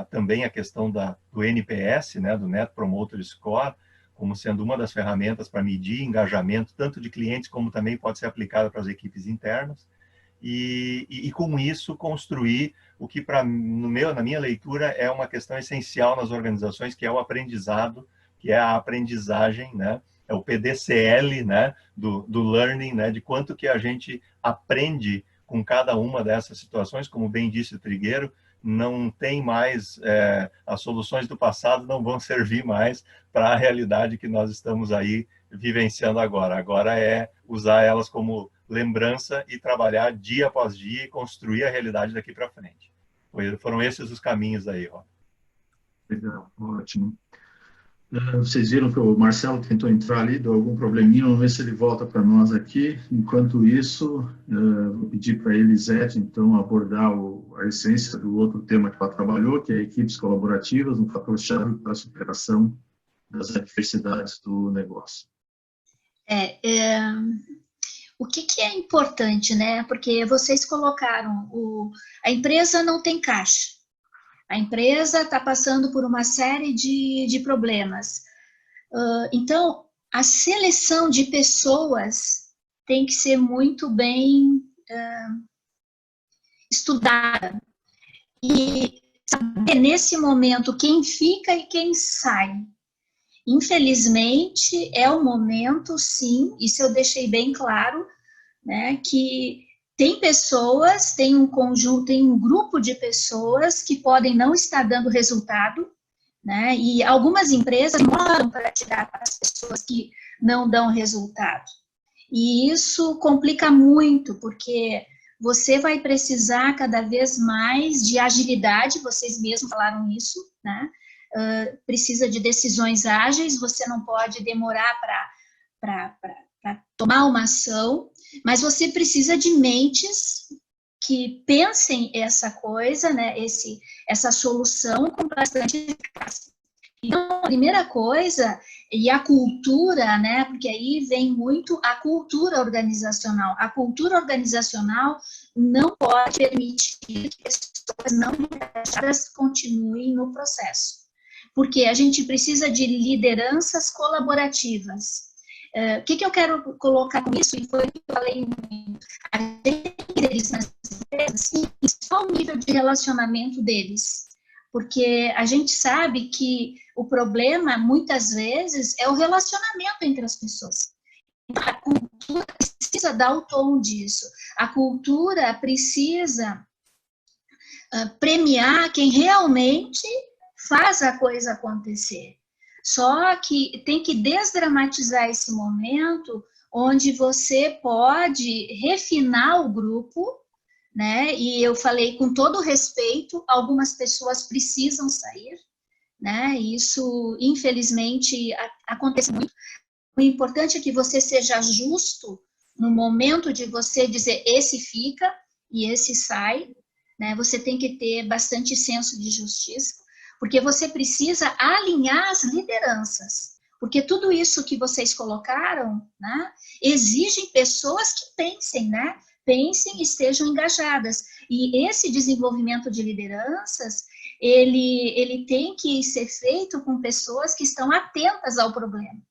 também a questão do NPS, né, do Net Promoter Score, como sendo uma das ferramentas para medir engajamento, tanto de clientes como também pode ser aplicada para as equipes internas. E com isso construir o que na minha leitura é uma questão essencial nas organizações, que é o aprendizado, que é a aprendizagem, né? É o PDCL, né? do learning, né? De quanto que a gente aprende com cada uma dessas situações. Como bem disse o Trigueiro, não tem mais, as soluções do passado não vão servir mais para a realidade que nós estamos aí vivenciando agora. Agora é usar elas como lembrança e trabalhar dia após dia e construir a realidade daqui para frente. Foram esses os caminhos aí, ó. Legal, ótimo. Vocês viram que o Marcelo tentou entrar ali, deu algum probleminha, vamos ver se ele volta para nós aqui. Enquanto isso, vou pedir para a Elisete, então, abordar a essência do outro tema que ela trabalhou, que é equipes colaborativas, um fator-chave para a superação das adversidades do negócio. O que é importante, né? Porque vocês colocaram, a empresa não tem caixa. A empresa está passando por uma série de problemas. Então, a seleção de pessoas tem que ser muito bem estudada. E saber, nesse momento, quem fica e quem sai. Infelizmente, é o momento, sim, isso eu deixei bem claro, né, que tem pessoas, tem um conjunto, tem um grupo de pessoas que podem não estar dando resultado, né, e algumas empresas demoram para tirar as pessoas que não dão resultado. E isso complica muito, porque você vai precisar cada vez mais de agilidade, vocês mesmos falaram isso, né? Precisa de decisões ágeis, você não pode demorar para tomar uma ação, mas você precisa de mentes que pensem essa coisa, né, essa solução com bastante eficácia. Então, a primeira coisa, e a cultura, né, porque aí vem muito a cultura organizacional. A cultura organizacional não pode permitir que pessoas não engajadas continuem no processo. Porque a gente precisa de lideranças colaborativas. O que eu quero colocar com isso? E foi o que eu falei muito. A gente líderes nas empresas, sim, só o nível de relacionamento deles. Porque a gente sabe que o problema, muitas vezes, é o relacionamento entre as pessoas. A cultura precisa dar o tom disso. A cultura precisa premiar quem realmente faz a coisa acontecer. Só que tem que desdramatizar esse momento onde você pode refinar o grupo, né? E eu falei com todo respeito, algumas pessoas precisam sair, né? Isso, infelizmente, acontece muito. O importante é que você seja justo no momento de você dizer esse fica e esse sai, né? Você tem que ter bastante senso de justiça, porque você precisa alinhar as lideranças, porque tudo isso que vocês colocaram, né, exigem pessoas que pensem, né, pensem e estejam engajadas, e esse desenvolvimento de lideranças, ele tem que ser feito com pessoas que estão atentas ao problema,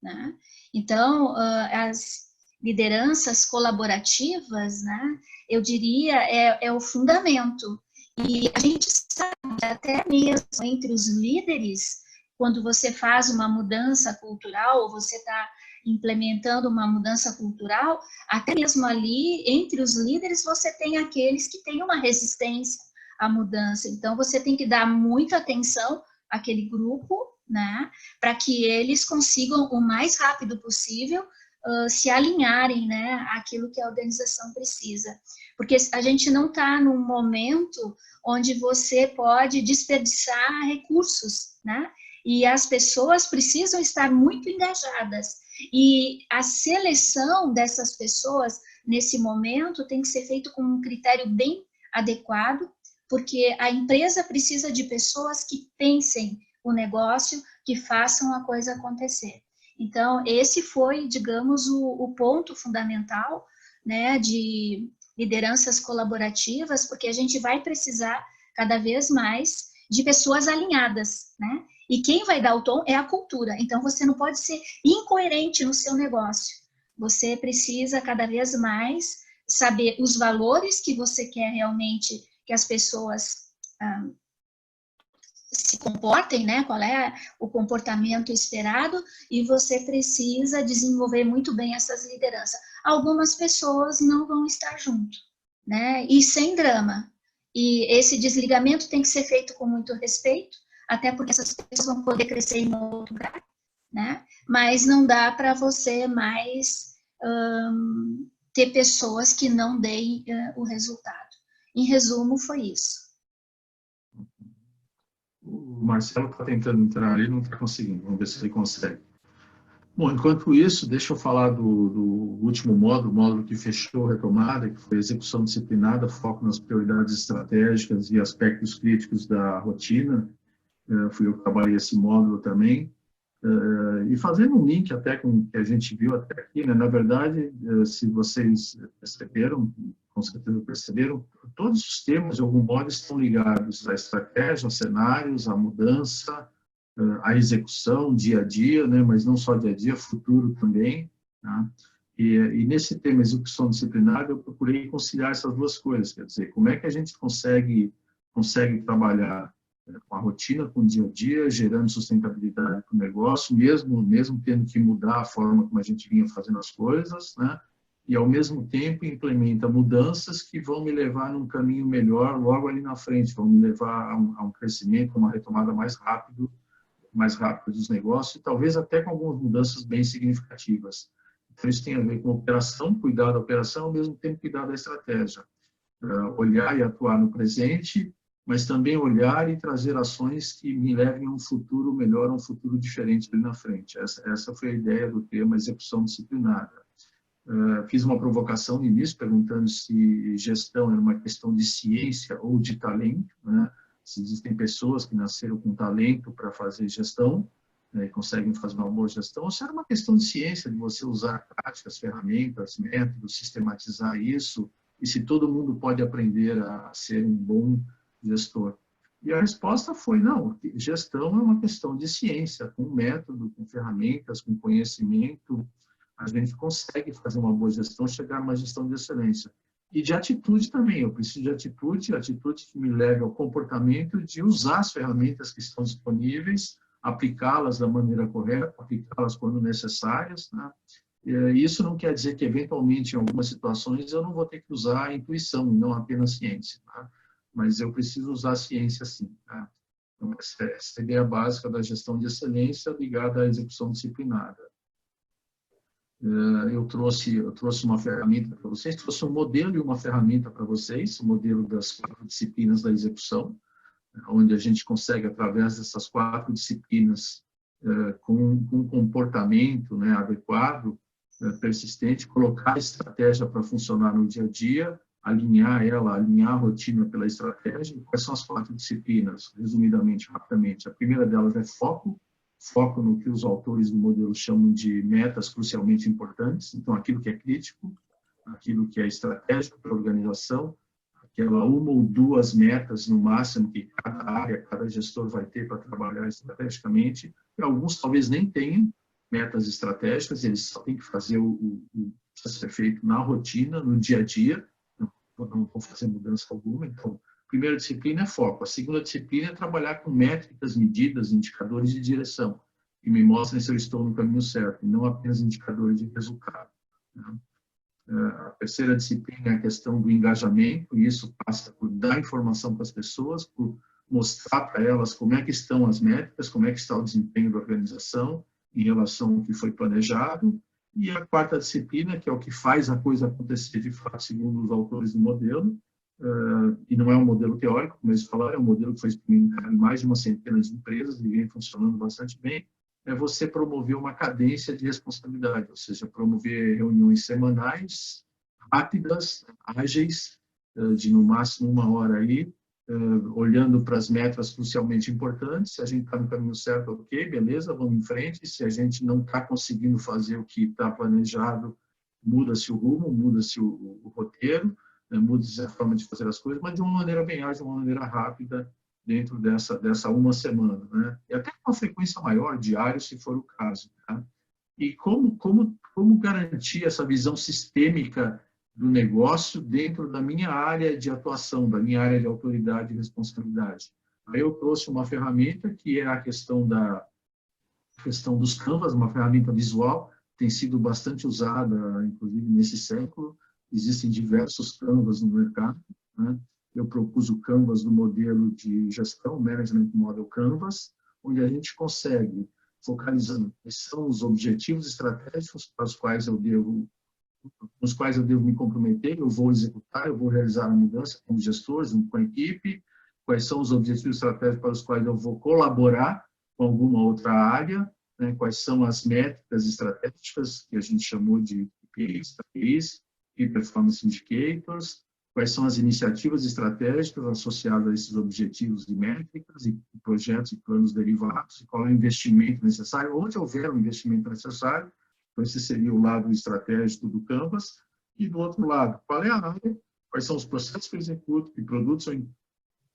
né? Então, as lideranças colaborativas, né, eu diria, é o fundamento. E a gente sabe, até mesmo entre os líderes, quando você faz uma mudança cultural, ou você está implementando uma mudança cultural, até mesmo ali, entre os líderes, você tem aqueles que têm uma resistência à mudança. Então, você tem que dar muita atenção àquele grupo, né, para que eles consigam, o mais rápido possível, se alinharem, né, àquilo que a organização precisa. Porque a gente não está num momento onde você pode desperdiçar recursos, né? E as pessoas precisam estar muito engajadas. E a seleção dessas pessoas, nesse momento, tem que ser feito com um critério bem adequado, porque a empresa precisa de pessoas que pensem o negócio, que façam a coisa acontecer. Então, esse foi, digamos, o ponto fundamental, né, de lideranças colaborativas, porque a gente vai precisar cada vez mais de pessoas alinhadas, né? E quem vai dar o tom é a cultura. Então, você não pode ser incoerente no seu negócio. Você precisa cada vez mais saber os valores que você quer realmente que as pessoas se comportem, né? Qual é o comportamento esperado, e você precisa desenvolver muito bem essas lideranças. Algumas pessoas não vão estar junto, né? E sem drama. E esse desligamento tem que ser feito com muito respeito, até porque essas pessoas vão poder crescer em outro lugar, né? Mas não dá para você mais ter pessoas que não deem o resultado. Em resumo, foi isso. O Marcelo está tentando entrar ali, não está conseguindo. Vamos ver se ele consegue. Bom, enquanto isso, deixa eu falar do último módulo, o módulo que fechou a retomada, que foi a execução disciplinada, foco nas prioridades estratégicas e aspectos críticos da rotina. Fui eu que trabalhei esse módulo também. E fazendo um link até com o que a gente viu até aqui, né? Na verdade, se vocês perceberam, com certeza perceberam, todos os temas, de algum modo, estão ligados à estratégia, aos cenários, à mudança, à execução, dia a dia, né? Mas não só dia a dia, futuro também. Tá? E nesse tema execução disciplinar, eu procurei conciliar essas duas coisas, quer dizer, como é que a gente consegue trabalhar com a rotina, com o dia a dia, gerando sustentabilidade para o negócio, mesmo tendo que mudar a forma como a gente vinha fazendo as coisas, né? E, ao mesmo tempo, implementa mudanças que vão me levar num caminho melhor logo ali na frente, vão me levar a um crescimento, uma retomada mais rápida dos negócios, e talvez até com algumas mudanças bem significativas. Então, isso tem a ver com operação, cuidar da operação, ao mesmo tempo cuidar da estratégia. Olhar e atuar no presente, mas também olhar e trazer ações que me levem a um futuro melhor, a um futuro diferente ali na frente. Essa foi a ideia do tema execução disciplinada. Fiz uma provocação no início, perguntando se gestão era uma questão de ciência ou de talento, né? Se existem pessoas que nasceram com talento para fazer gestão, né, e conseguem fazer uma boa gestão, ou se era uma questão de ciência, de você usar práticas, ferramentas, métodos, sistematizar isso, e se todo mundo pode aprender a ser um bom gestor. E a resposta foi, não, gestão é uma questão de ciência, com método, com ferramentas, com conhecimento, a gente consegue fazer uma boa gestão, chegar a uma gestão de excelência. E de atitude também, eu preciso de atitude que me leve ao comportamento de usar as ferramentas que estão disponíveis, aplicá-las da maneira correta, aplicá-las quando necessárias, né? Isso não quer dizer que, eventualmente, em algumas situações, eu não vou ter que usar a intuição, não apenas ciência, tá? Mas eu preciso usar a ciência sim. Tá? Então, essa é a ideia básica da gestão de excelência ligada à execução disciplinada. Eu trouxe uma ferramenta para vocês, trouxe um modelo e uma ferramenta para vocês, o modelo das 4 disciplinas da execução, onde a gente consegue, através dessas 4 disciplinas, com um comportamento, né, adequado, persistente, colocar a estratégia para funcionar no dia a dia, alinhar a rotina pela estratégia. Quais são as 4 disciplinas? Resumidamente, rapidamente. A primeira delas é foco no que os autores do modelo chamam de metas crucialmente importantes. Então, aquilo que é crítico, aquilo que é estratégico para a organização, aquela 1 ou 2 metas no máximo que cada área, cada gestor vai ter para trabalhar estrategicamente. E alguns talvez nem tenham metas estratégicas, eles só têm que fazer o que precisa ser feito na rotina, no dia a dia, não vão fazer mudança alguma. Então, a primeira disciplina é foco. A segunda disciplina é trabalhar com métricas, medidas, indicadores de direção, que me mostrem se eu estou no caminho certo, e não apenas indicadores de resultado. A terceira disciplina é a questão do engajamento, e isso passa por dar informação para as pessoas, por mostrar para elas como é que estão as métricas, como é que está o desempenho da organização em relação ao que foi planejado. E a quarta disciplina, que é o que faz a coisa acontecer de fato, segundo os autores do modelo, e não é um modelo teórico, como eles falaram, é um modelo que foi experimentado em mais de uma centena de empresas e vem funcionando bastante bem, é você promover uma cadência de responsabilidade, ou seja, promover reuniões semanais, rápidas, ágeis, de no máximo 1 hora aí, olhando para as metas crucialmente importantes. Se a gente está no caminho certo, ok, beleza, vamos em frente. Se a gente não está conseguindo fazer o que está planejado, muda-se o rumo, muda-se o roteiro, muda-se a forma de fazer as coisas, mas de uma maneira bem ágil, de uma maneira rápida, dentro dessa 1 semana, né? E até com uma frequência maior, diário, se for o caso. Tá? E como garantir essa visão sistêmica do negócio dentro da minha área de atuação, da minha área de autoridade e responsabilidade? Aí eu trouxe uma ferramenta que é a questão dos Canvas, uma ferramenta visual, tem sido bastante usada, inclusive nesse século. Existem diversos Canvas no mercado, né? Eu propus o Canvas do modelo de gestão, Management Model Canvas, onde a gente consegue, focalizando quais são os objetivos estratégicos para os quais eu devo me comprometer, eu vou executar, eu vou realizar a mudança como gestor, junto com a equipe, quais são os objetivos estratégicos para os quais eu vou colaborar com alguma outra área, né? Quais são as métricas estratégicas, que a gente chamou de KPIs, Key Performance Indicators, quais são as iniciativas estratégicas associadas a esses objetivos e métricas, e projetos e planos derivados, e qual é o investimento necessário, onde houver o investimento necessário. Então, esse seria o lado estratégico do Canvas. E, do outro lado, qual é a área, quais são os processos que eu executo, que produtos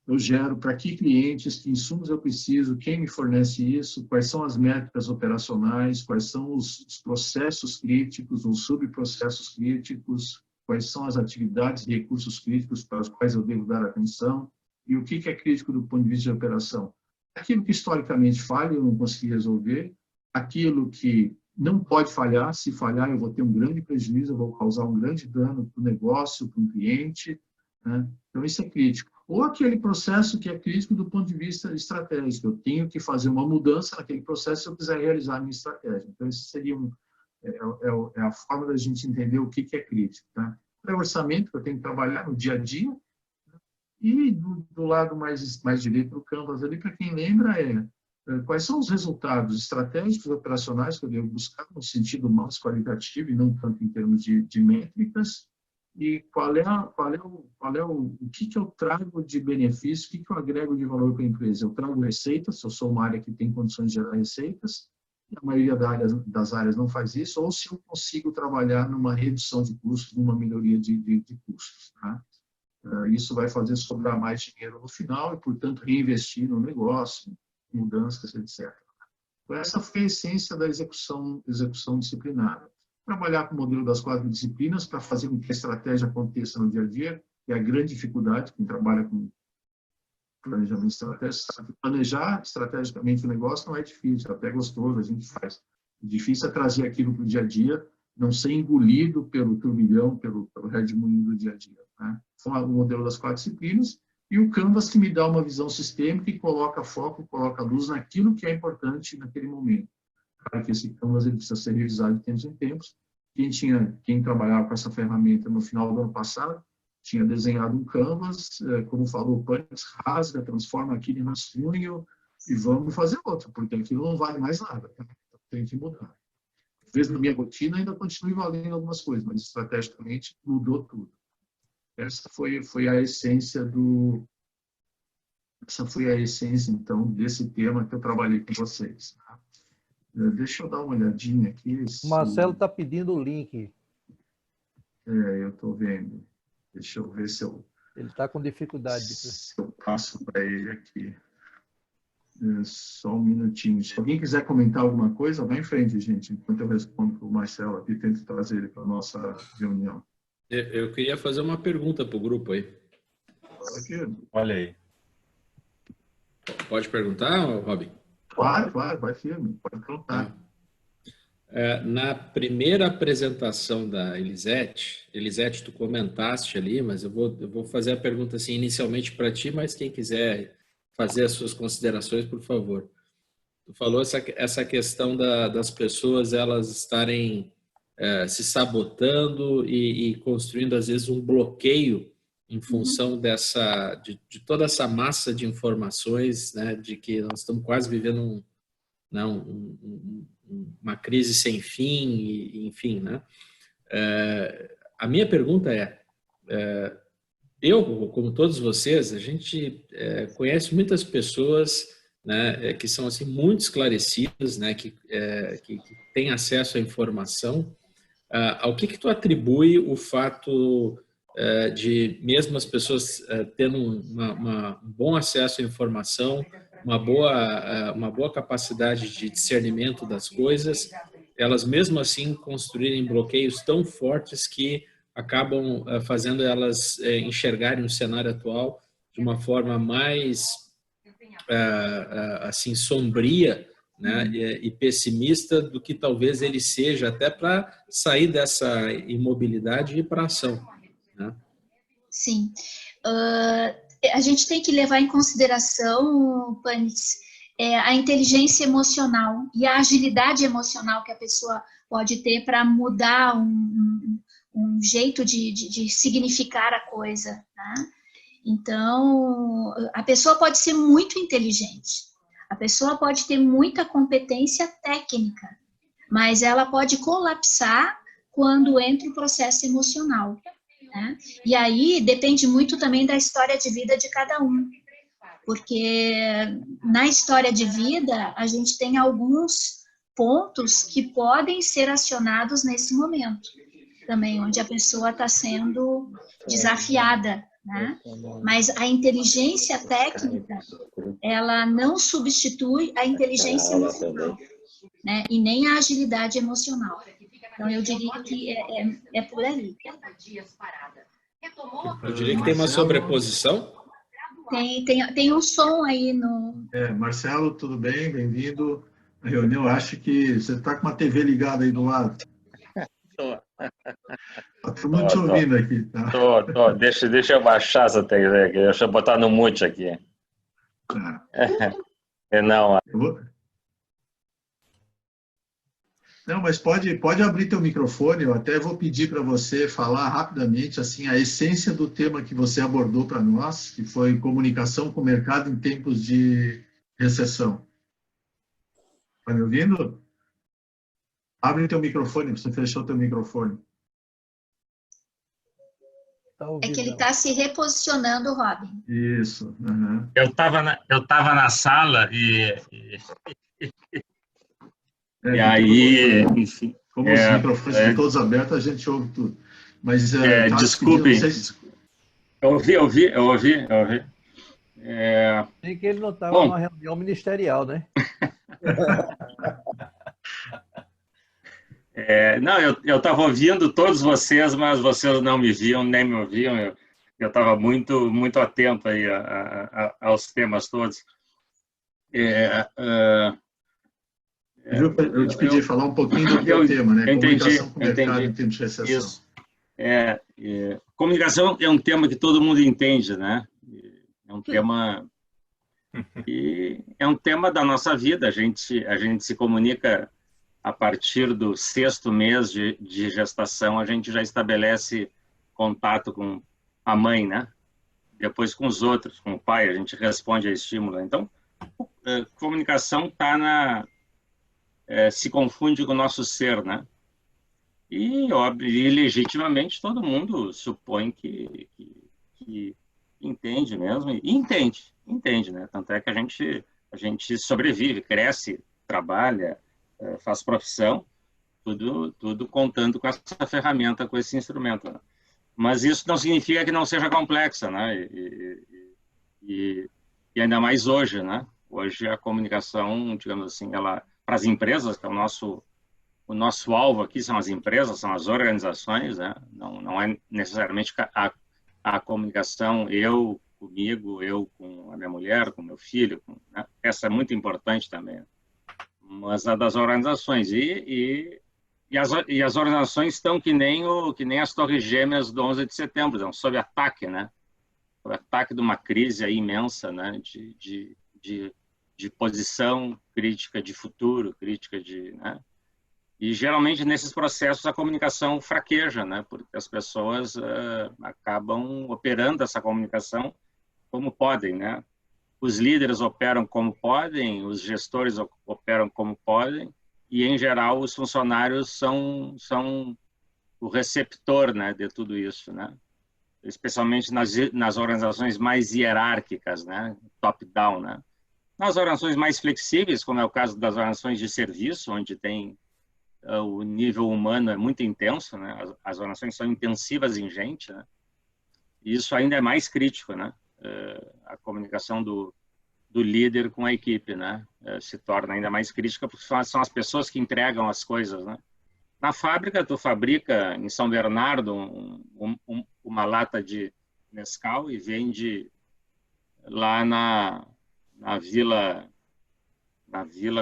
eu gero, para que clientes, que insumos eu preciso, quem me fornece isso, quais são as métricas operacionais, quais são os processos críticos, os subprocessos críticos, quais são as atividades e recursos críticos para os quais eu devo dar atenção, e o que é crítico do ponto de vista de operação. Aquilo que historicamente falha, eu não consegui resolver, aquilo que não pode falhar, se falhar eu vou ter um grande prejuízo, eu vou causar um grande dano para o negócio, para o cliente, né? Então isso é crítico. Ou aquele processo que é crítico do ponto de vista estratégico, eu tenho que fazer uma mudança naquele processo se eu quiser realizar a minha estratégia. Então esse seria é a forma da gente entender o que é crítico. Tá? É o orçamento que eu tenho que trabalhar no dia a dia, né? E do lado mais direito do Canvas ali, para quem lembra, quais são os resultados estratégicos operacionais que eu devo buscar no sentido mais qualitativo e não tanto em termos de métricas, e o que eu trago de benefício, o que eu agrego de valor para a empresa. Eu trago receitas, se eu sou uma área que tem condições de gerar receitas, a maioria das áreas não faz isso, ou se eu consigo trabalhar numa redução de custos, numa melhoria de custos. Tá? Isso vai fazer sobrar mais dinheiro no final e, portanto, reinvestir no negócio, mudanças, etc. Então, essa foi a essência da execução disciplinar. Trabalhar com o modelo das 4 disciplinas para fazer com que a estratégia aconteça no dia a dia, que é a grande dificuldade, quem trabalha com planejamento estratégico, sabe que planejar estrategicamente o negócio não é difícil, é até gostoso, a gente faz. O difícil é trazer aquilo para o dia a dia, não ser engolido pelo turbilhão, pelo redemoinho do dia a dia. Né? Então, o modelo das 4 disciplinas e o Canvas que me dá uma visão sistêmica e coloca foco, coloca luz naquilo que é importante naquele momento. Claro que esse Canvas ele precisa ser revisado de tempos em tempos. Quem trabalhava com essa ferramenta no final do ano passado tinha desenhado um Canvas, como falou o Pânico, rasga, transforma aquilo em rascunho e vamos fazer outro, porque aquilo não vale mais nada. Né? Tem que mudar. Às vezes, na minha rotina, ainda continue valendo algumas coisas, mas estrategicamente mudou tudo. Essa foi a essência então, desse tema que eu trabalhei com vocês. Tá? Deixa eu dar uma olhadinha aqui. O Marcelo está pedindo o link. Eu estou vendo. Deixa eu ver se eu... Ele está com dificuldade. Se eu passo para ele aqui. Só um minutinho. Se alguém quiser comentar alguma coisa, vai em frente, gente. Enquanto eu respondo para o Marcelo aqui, tento trazer ele para a nossa reunião. Eu queria fazer uma pergunta para o grupo aí. Olha aí. Pode perguntar, Robin? Claro, vai firme. Pode perguntar. Na primeira apresentação da Elisete, tu comentaste ali, mas eu vou fazer a pergunta assim inicialmente para ti, mas quem quiser fazer as suas considerações, por favor. Tu falou essa questão das pessoas elas estarem se sabotando e construindo às vezes um bloqueio em função de toda essa massa de informações, né, de que nós estamos quase vivendo né? Uma crise sem fim, enfim, né? A minha pergunta eu, como todos vocês, a gente conhece muitas pessoas, né, que são assim muito esclarecidas, né, que têm acesso à informação. Ao que tu atribui o fato de mesmo as pessoas tendo um bom acesso à informação, uma boa capacidade de discernimento das coisas, elas mesmo assim construírem bloqueios tão fortes que acabam fazendo elas enxergarem o cenário atual de uma forma mais assim sombria, né, e pessimista do que talvez ele seja, até para sair dessa imobilidade e ir para a ação, né? Sim. A gente tem que levar em consideração, Panis, a inteligência emocional e a agilidade emocional que a pessoa pode ter para mudar um jeito de significar a coisa, né? Então, a pessoa pode ser muito inteligente, a pessoa pode ter muita competência técnica, mas ela pode colapsar quando entra o processo emocional, né? E aí depende muito também da história de vida de cada um, porque na história de vida a gente tem alguns pontos que podem ser acionados nesse momento também, onde a pessoa está sendo desafiada, né? Mas a inteligência técnica, ela não substitui a inteligência emocional, né? E nem a agilidade emocional. Então, eu diria que é por aí. Eu diria que tem uma sobreposição. Tem um som aí no... Marcelo, tudo bem? Bem-vindo à reunião. Acho que você está com uma TV ligada aí do lado. Está todo mundo te ouvindo aqui, tá? Deixa eu baixar essa TV aqui. Deixa eu botar no mute aqui. Não. Não, mas pode abrir teu microfone. Eu até vou pedir para você falar rapidamente assim a essência do tema que você abordou para nós, que foi comunicação com o mercado em tempos de recessão. Está me ouvindo? Abre teu microfone. Você fechou teu microfone. É que ele está se reposicionando, Robin. Isso. Uhum. Eu tava na sala e aí, enfim. Como os microfones estão todos abertos, a gente ouve tudo. Mas desculpe. Eu ouvi. Sei que ele não estava numa reunião ministerial, né? Não, eu estava ouvindo todos vocês, mas vocês não me viam, nem me ouviam. Eu estava muito, muito atento aí aos temas todos. Eu te pedi falar um pouquinho do teu tema, né? Comunicação com o mercado em tempos de recessão. Isso. Comunicação é um tema que todo mundo entende, né? É um tema e é um tema da nossa vida. A gente se comunica a partir do 6º mês de gestação. A gente já estabelece contato com a mãe, né? Depois com os outros, com o pai. A gente responde a estímulo. Então, comunicação está se confunde com o nosso ser, né? E legitimamente todo mundo supõe que entende mesmo, e entende, né? Tanto é que a gente sobrevive, cresce, trabalha, faz profissão, tudo contando com essa ferramenta, com esse instrumento, né? Mas isso não significa que não seja complexa, né? E ainda mais hoje, né? Hoje a comunicação, digamos assim, ela para as empresas, que é o nosso alvo aqui são as empresas, são as organizações, né? Não é necessariamente a comunicação comigo, eu com a minha mulher, com meu filho, né? Essa é muito importante também, mas a das organizações e as organizações estão que nem as torres gêmeas do 11 de setembro, estão sob ataque, né? Sob ataque de uma crise aí imensa, né? De posição, crítica de futuro, crítica né? E geralmente nesses processos a comunicação fraqueja, né? Porque as pessoas acabam operando essa comunicação como podem, né? os líderes operam como podem, os gestores operam como podem, e, em geral, os funcionários são o receptor, né, de tudo isso, né? Especialmente nas organizações mais hierárquicas, né, top-down, né? Nas organizações mais flexíveis, como é o caso das organizações de serviço, onde tem o nível humano é muito intenso, né? As organizações são intensivas em gente, né? E isso ainda é mais crítico, né? A comunicação do líder com a equipe, né? Se torna ainda mais crítica porque são as pessoas que entregam as coisas, né? Na fábrica, tu fabrica em São Bernardo uma lata de Nescau e vende lá na Vila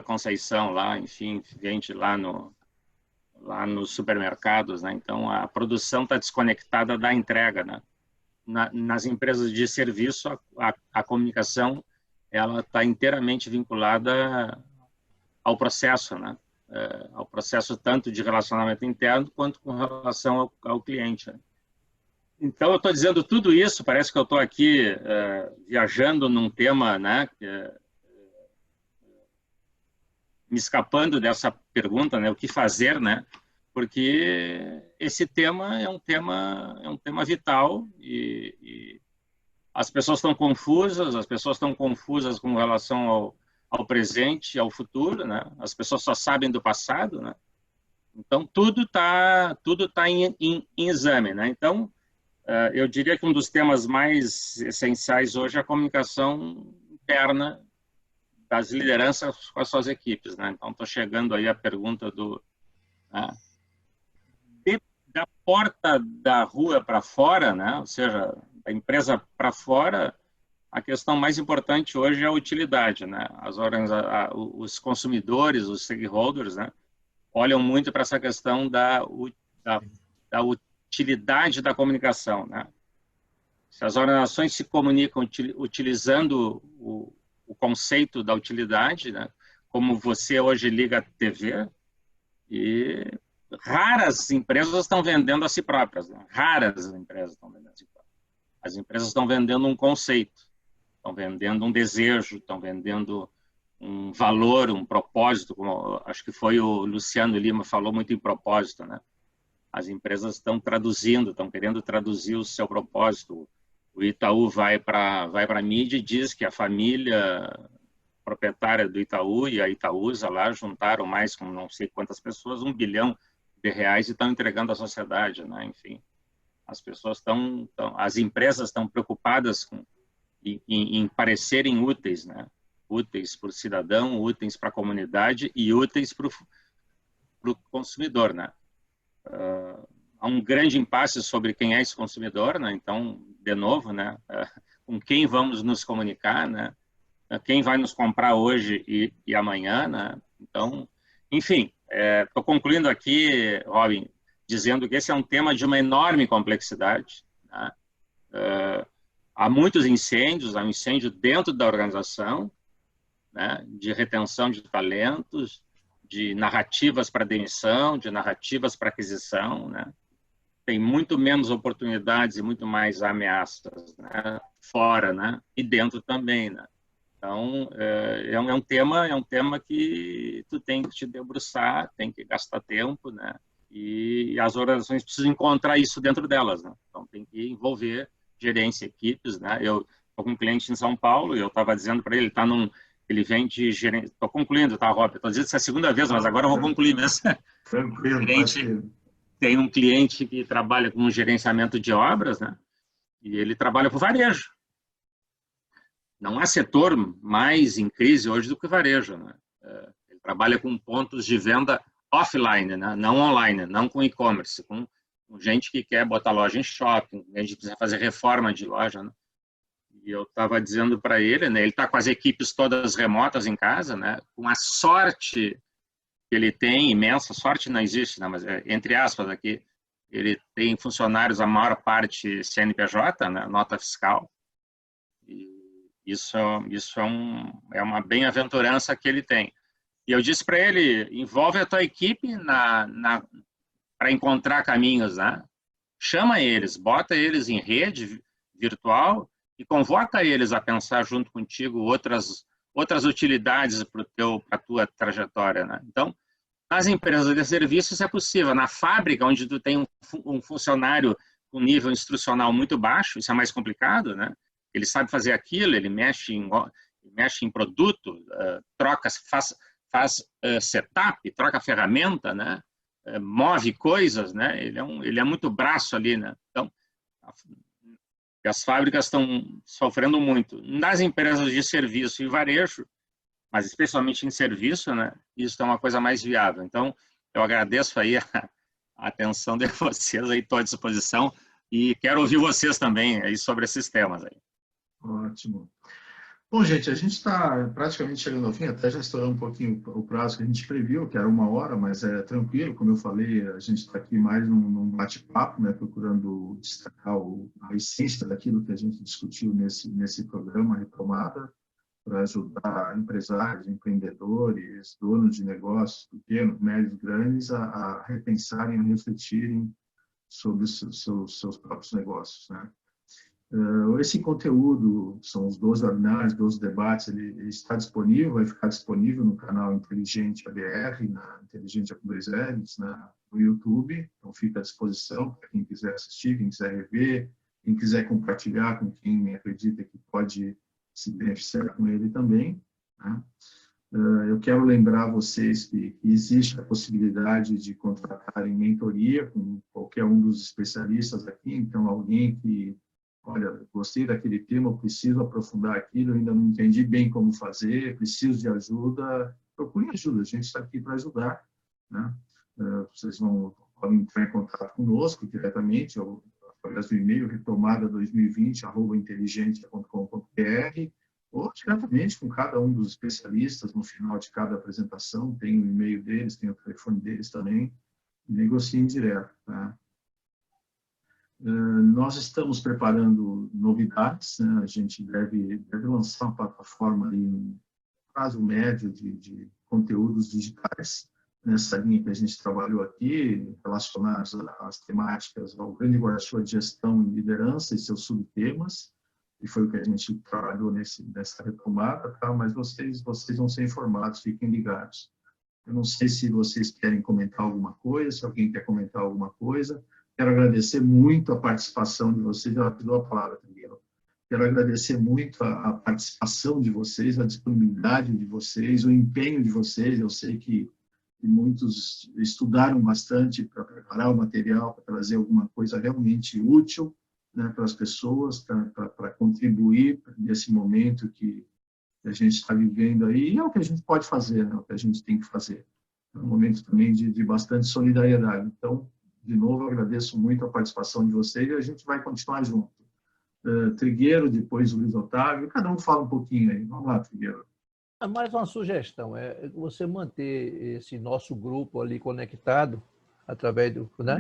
Conceição, lá, enfim, vende lá nos supermercados, né? Então, a produção está desconectada da entrega, né? Nas empresas de serviço, a comunicação ela está inteiramente vinculada ao processo, né? Ao processo tanto de relacionamento interno quanto com relação ao cliente. Né? Então, eu estou dizendo tudo isso, parece que eu estou aqui viajando num tema, né? Me escapando dessa pergunta, né? O que fazer, né? Porque esse tema é um tema vital e as pessoas estão confusas com relação ao presente, ao futuro, né? As pessoas só sabem do passado, né? Então tudo tá em exame, né? Então eu diria que um dos temas mais essenciais hoje é a comunicação interna das lideranças com as suas equipes, né? Então estou chegando aí à pergunta da porta da rua para fora, né? Ou seja, da empresa para fora. A questão mais importante hoje é a utilidade, né? Os consumidores, os stakeholders, né? Olham muito para essa questão da utilidade da comunicação, né? Se as organizações se comunicam utilizando o conceito da utilidade, né? Como você hoje liga a TV, e raras empresas estão vendendo a si próprias, né? Raras empresas estão vendendo a si próprias. As empresas estão vendendo um conceito. Estão vendendo um desejo, estão vendendo um valor, um propósito, como acho que foi o Luciano Lima falou muito em propósito, né? As empresas estão traduzindo, estão querendo traduzir o seu propósito. O Itaú vai para a mídia e diz que a família proprietária do Itaú e a Itaúsa lá juntaram mais com não sei quantas pessoas, R$1 bilhão e estão entregando à sociedade, né? Enfim, as pessoas as empresas estão preocupadas em parecerem úteis, né? Úteis para o cidadão, úteis para a comunidade e úteis para o consumidor, né? Há um grande impasse sobre quem é esse consumidor, né? Então, de novo, né? Com quem vamos nos comunicar, né? Quem vai nos comprar hoje e amanhã, né? Então, enfim, estou concluindo aqui, Robin, dizendo que esse é um tema de uma enorme complexidade, né? Há muitos incêndios, há um incêndio dentro da organização, né, de retenção de talentos, de narrativas para demissão, de narrativas para aquisição, né? Tem muito menos oportunidades e muito mais ameaças, né? Fora, né? E dentro também, né? Então, é um tema que tu tem que te debruçar, tem que gastar tempo, né? E as organizações precisam encontrar isso dentro delas, né? Então, tem que envolver gerência, equipes, né? Eu estou com um cliente em São Paulo e eu estava dizendo para ele, ele vem de gerência, estou concluindo, tá, Rob? Estou dizendo que é a segunda vez, mas agora eu vou concluir mesmo. Tranquilo. Tem um cliente que trabalha com gerenciamento de obras, né? E ele trabalha com varejo. Não há setor mais em crise hoje do que o varejo, né? Ele trabalha com pontos de venda offline, né? Não online, não com e-commerce, com gente que quer botar loja em shopping, gente que precisa fazer reforma de loja, né? E eu estava dizendo para ele, né? Ele está com as equipes todas remotas em casa, né? Com a sorte que ele tem, imensa sorte não existe, né? Mas entre aspas aqui, ele tem funcionários, a maior parte CNPJ, né? Nota fiscal. E isso é uma bem-aventurança que ele tem. E eu disse para ele, envolve a tua equipe para encontrar caminhos, né? Chama eles, bota eles em rede virtual e convoca eles a pensar junto contigo outras utilidades para a tua trajetória, né? Então, nas empresas de serviços é possível. Na fábrica, onde tu tem um funcionário com nível instrucional muito baixo, isso é mais complicado, né? Ele sabe fazer aquilo, ele mexe em produto, faz setup, troca ferramenta, né? Move coisas, né? Ele é muito braço ali, né? Então, as fábricas estão sofrendo muito. Nas empresas de serviço e varejo, mas especialmente em serviço, né? Isso é uma coisa mais viável. Então, eu agradeço aí a atenção de vocês, aí estou à disposição e quero ouvir vocês também aí sobre esses temas aí. Ótimo. Bom, gente, a gente está praticamente chegando ao fim, até já estourou um pouquinho o prazo que a gente previu, que era 1 hora, mas é tranquilo, como eu falei, a gente está aqui mais num bate-papo, né, procurando destacar a essência daquilo que a gente discutiu nesse programa Retomada, para ajudar empresários, empreendedores, donos de negócios, pequenos, médios, grandes, a repensarem, a refletirem sobre os seus próprios negócios, né? Esse conteúdo, são os 12 webinários, 12 debates, ele está disponível, vai ficar disponível no canal Inteligente ABR, na Inteligente com 2 R's, no YouTube, então fica à disposição para quem quiser assistir, quem quiser rever, quem quiser compartilhar com quem acredita que pode se beneficiar com ele também, né? Eu quero lembrar vocês que existe a possibilidade de contratarem mentoria com qualquer um dos especialistas aqui, então alguém que, olha, gostei daquele tema, eu preciso aprofundar aquilo, eu ainda não entendi bem como fazer, preciso de ajuda, procurem ajuda, a gente está aqui para ajudar, né? Vocês podem entrar em contato conosco diretamente, através do e-mail retomada2020@inteligente.com.br, ou diretamente com cada um dos especialistas, no final de cada apresentação, tem o e-mail deles, tem o telefone deles também, e negociem direto, tá? Nós estamos preparando novidades, né? A gente deve lançar uma plataforma em prazo médio de conteúdos digitais, nessa linha que a gente trabalhou aqui, relacionados às temáticas, ao grande guarda-chuva de gestão e liderança e seus subtemas, e foi o que a gente trabalhou nessa retomada, tá? Mas vocês vão ser informados, fiquem ligados. Eu não sei se vocês querem comentar alguma coisa, se alguém quer comentar alguma coisa. Quero agradecer muito a participação de vocês. Eu te dou a palavra, Miguel. Quero agradecer muito a participação de vocês, a disponibilidade de vocês, o empenho de vocês. Eu sei que muitos estudaram bastante para preparar o material, para trazer alguma coisa realmente útil, né, para as pessoas, para contribuir nesse momento que a gente está vivendo aí. E é o que a gente pode fazer, né, o que a gente tem que fazer. É um momento também de bastante solidariedade. Então, de novo, eu agradeço muito a participação de vocês e a gente vai continuar junto. Trigueiro, depois o Luiz Otávio, cada um fala um pouquinho aí. Vamos lá, Trigueiro. Mais uma sugestão, é você manter esse nosso grupo ali conectado, através do, né,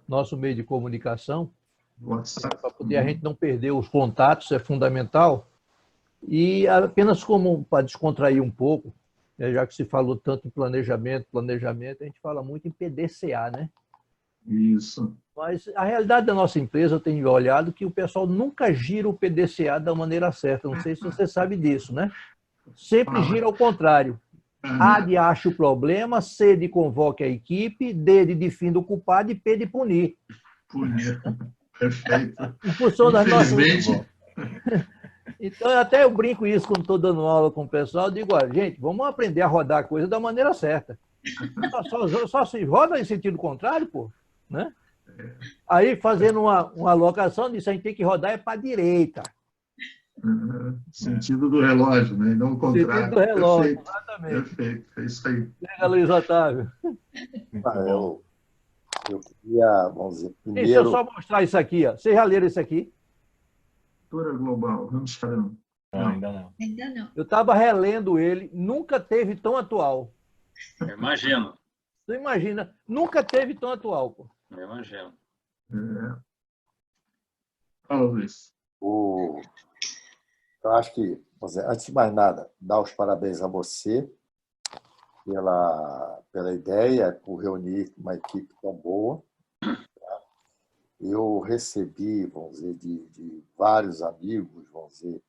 nosso meio de comunicação, para poder a gente não perder os contatos, é fundamental. E apenas como para descontrair um pouco, já que se falou tanto em planejamento, a gente fala muito em PDCA, né? Isso. Mas a realidade da nossa empresa, eu tenho olhado que o pessoal nunca gira o PDCA da maneira certa. Não sei se você sabe disso, né? Sempre gira ao contrário. A de acha o problema, C de convoque a equipe, D de define o culpado e P de punir. Punir. Perfeito. Em função das nossas... Infelizmente. Então, até eu brinco isso quando estou dando aula com o pessoal. Eu digo, olha, gente, vamos aprender a rodar a coisa da maneira certa. Só se roda em sentido contrário, pô, né? Aí, fazendo uma alocação disso, a gente tem que rodar para a direita. Sentido do relógio, né? E não o contrário. Sentido do relógio, perfeito, exatamente. Perfeito, é isso aí. Diga, Luiz Otávio. Eu queria, vamos dizer, primeiro... Deixa eu só mostrar isso aqui, ó. Vocês já leram isso aqui? Cultura global, Ramsharan. Não, ainda não. Ainda não. Eu estava relendo ele, nunca teve tão atual. Eu imagino. Você imagina, nunca teve tão atual, pô. Eu imagino. Fala, Luiz. Eu acho que, antes de mais nada, dar os parabéns a você pela ideia, por reunir uma equipe tão boa. Tá? eu recebi, vamos dizer, de vários amigos, vamos dizer,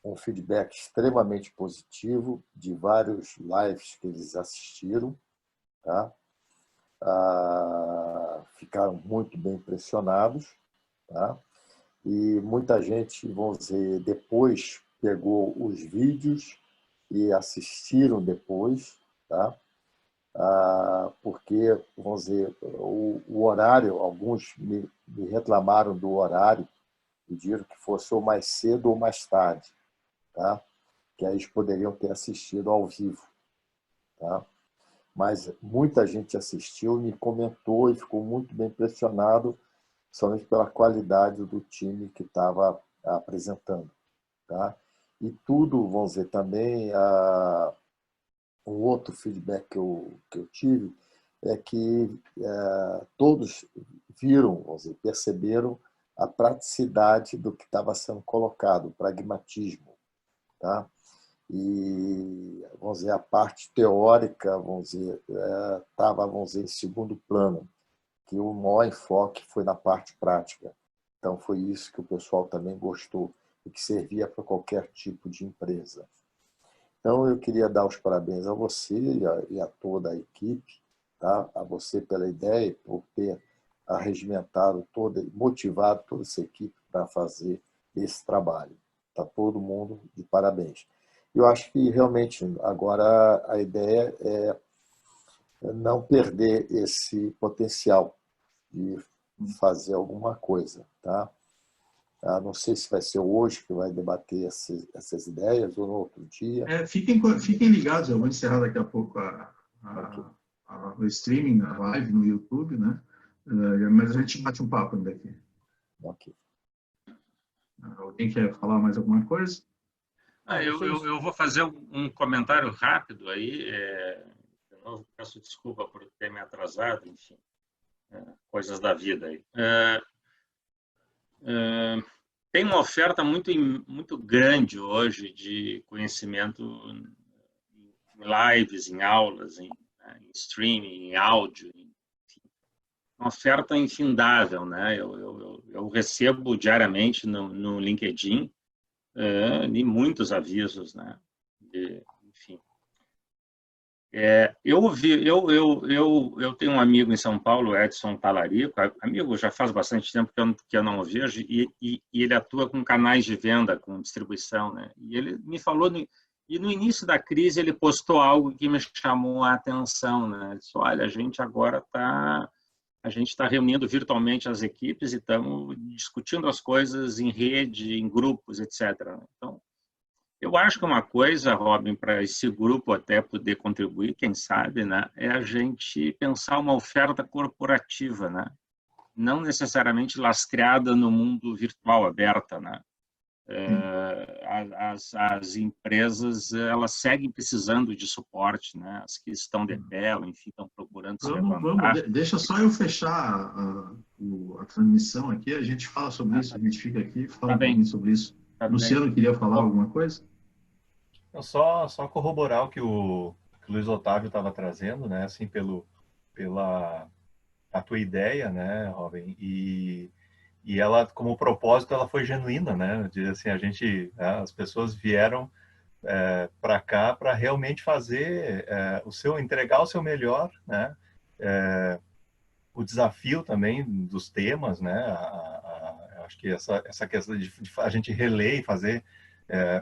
um feedback extremamente positivo de vários lives que eles assistiram, tá? Ficaram muito bem impressionados, tá? E muita gente, vamos dizer, depois pegou os vídeos e assistiram depois, tá? Porque, vamos dizer, o horário, alguns me reclamaram do horário, pediram que fosse ou mais cedo ou mais tarde, tá? Que aí eles poderiam ter assistido ao vivo, tá? Mas muita gente assistiu, me comentou e ficou muito bem impressionado, somente pela qualidade do time que estava apresentando, tá? E tudo, vamos dizer, também um outro feedback que eu tive é que todos viram, vamos dizer, perceberam a praticidade do que estava sendo colocado, o pragmatismo, tá? E, vamos dizer, a parte teórica, vamos dizer, estava, vamos dizer, em segundo plano, que o maior enfoque foi na parte prática. Então, foi isso que o pessoal também gostou e que servia para qualquer tipo de empresa. Então, eu queria dar os parabéns a você e a toda a equipe, tá? A você pela ideia, por ter arregimentado, motivado toda essa equipe para fazer esse trabalho. Está todo mundo de parabéns. Eu acho que, realmente, agora a ideia é não perder esse potencial de fazer alguma coisa, tá? Não sei se vai ser hoje que vai debater essas ideias ou no outro dia. Fiquem ligados, eu vou encerrar daqui a pouco o streaming, a live no YouTube, né? Mas a gente bate um papo ainda aqui. Ok. Alguém quer falar mais alguma coisa? Eu vou fazer um comentário rápido aí. De novo, peço desculpa por ter me atrasado, enfim, coisas da vida aí. Tem uma oferta muito grande hoje de conhecimento em lives, em aulas, em streaming, em áudio, enfim. Uma oferta infindável, né? Eu recebo diariamente no LinkedIn e muitos avisos, né? Enfim. Eu tenho um amigo em São Paulo, Edson Talarico, amigo já faz bastante tempo que eu não o vejo, e ele atua com canais de venda, com distribuição, né? E ele me falou, e no início da crise ele postou algo que me chamou a atenção, né? Ele disse, olha, a gente agora está reunindo virtualmente as equipes e estamos discutindo as coisas em rede, em grupos, etc. Então, eu acho que uma coisa, Robin, para esse grupo até poder contribuir, quem sabe, né, é a gente pensar uma oferta corporativa, né? Não necessariamente lastreada no mundo virtual, aberta, né? As empresas, elas seguem precisando de suporte, né? As que estão de pé, enfim, estão procurando se levantar. Deixa só eu fechar a transmissão aqui, a gente fala sobre isso, a gente fica aqui e fala um pouquinho sobre isso. Luciano, queria falar alguma coisa? Só corroborar o que o Luiz Otávio estava trazendo, né? Assim, pela a tua ideia, né, Robin? E ela, como propósito, ela foi genuína, né? Assim, as pessoas vieram para cá para realmente fazer entregar o seu melhor, né? O desafio também dos temas, né? Acho que essa questão de a gente reler e fazer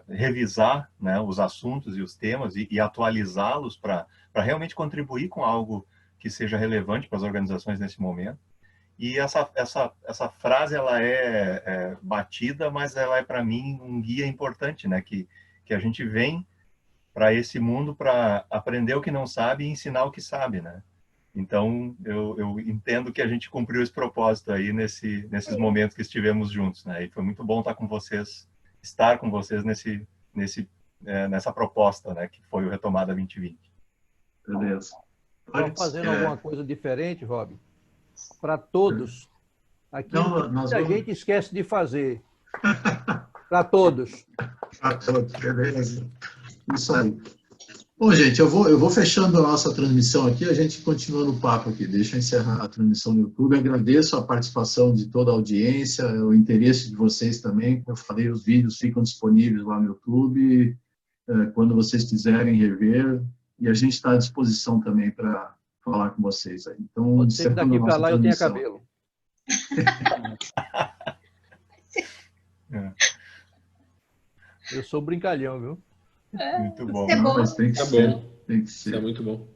revisar, né, os assuntos e os temas e atualizá-los para realmente contribuir com algo que seja relevante para as organizações nesse momento. E essa frase, ela é batida, mas ela é, para mim, um guia importante, né? Que a gente vem para esse mundo para aprender o que não sabe e ensinar o que sabe, né? Então, eu entendo que a gente cumpriu esse propósito aí nesses momentos que estivemos juntos, né? E foi muito bom estar com vocês nessa proposta, né, que foi o Retomada 2020. Beleza. Estão fazendo alguma coisa diferente, Rob? Para todos. Aquilo que muita gente esquece de fazer. Para todos. Para todos, beleza. Isso aí. Bom, gente, eu vou fechando a nossa transmissão aqui, a gente continua no papo aqui. Deixa eu encerrar a transmissão no YouTube. Agradeço a participação de toda a audiência, o interesse de vocês também. Como eu falei, os vídeos ficam disponíveis lá no YouTube, quando vocês quiserem rever. E a gente está à disposição também para falar com vocês aí. Então, pode ser que daqui para lá eu tenha cabelo. Eu sou brincalhão, viu? Muito bom. É bom. Mas tem que ser. Tem que ser. Isso é muito bom.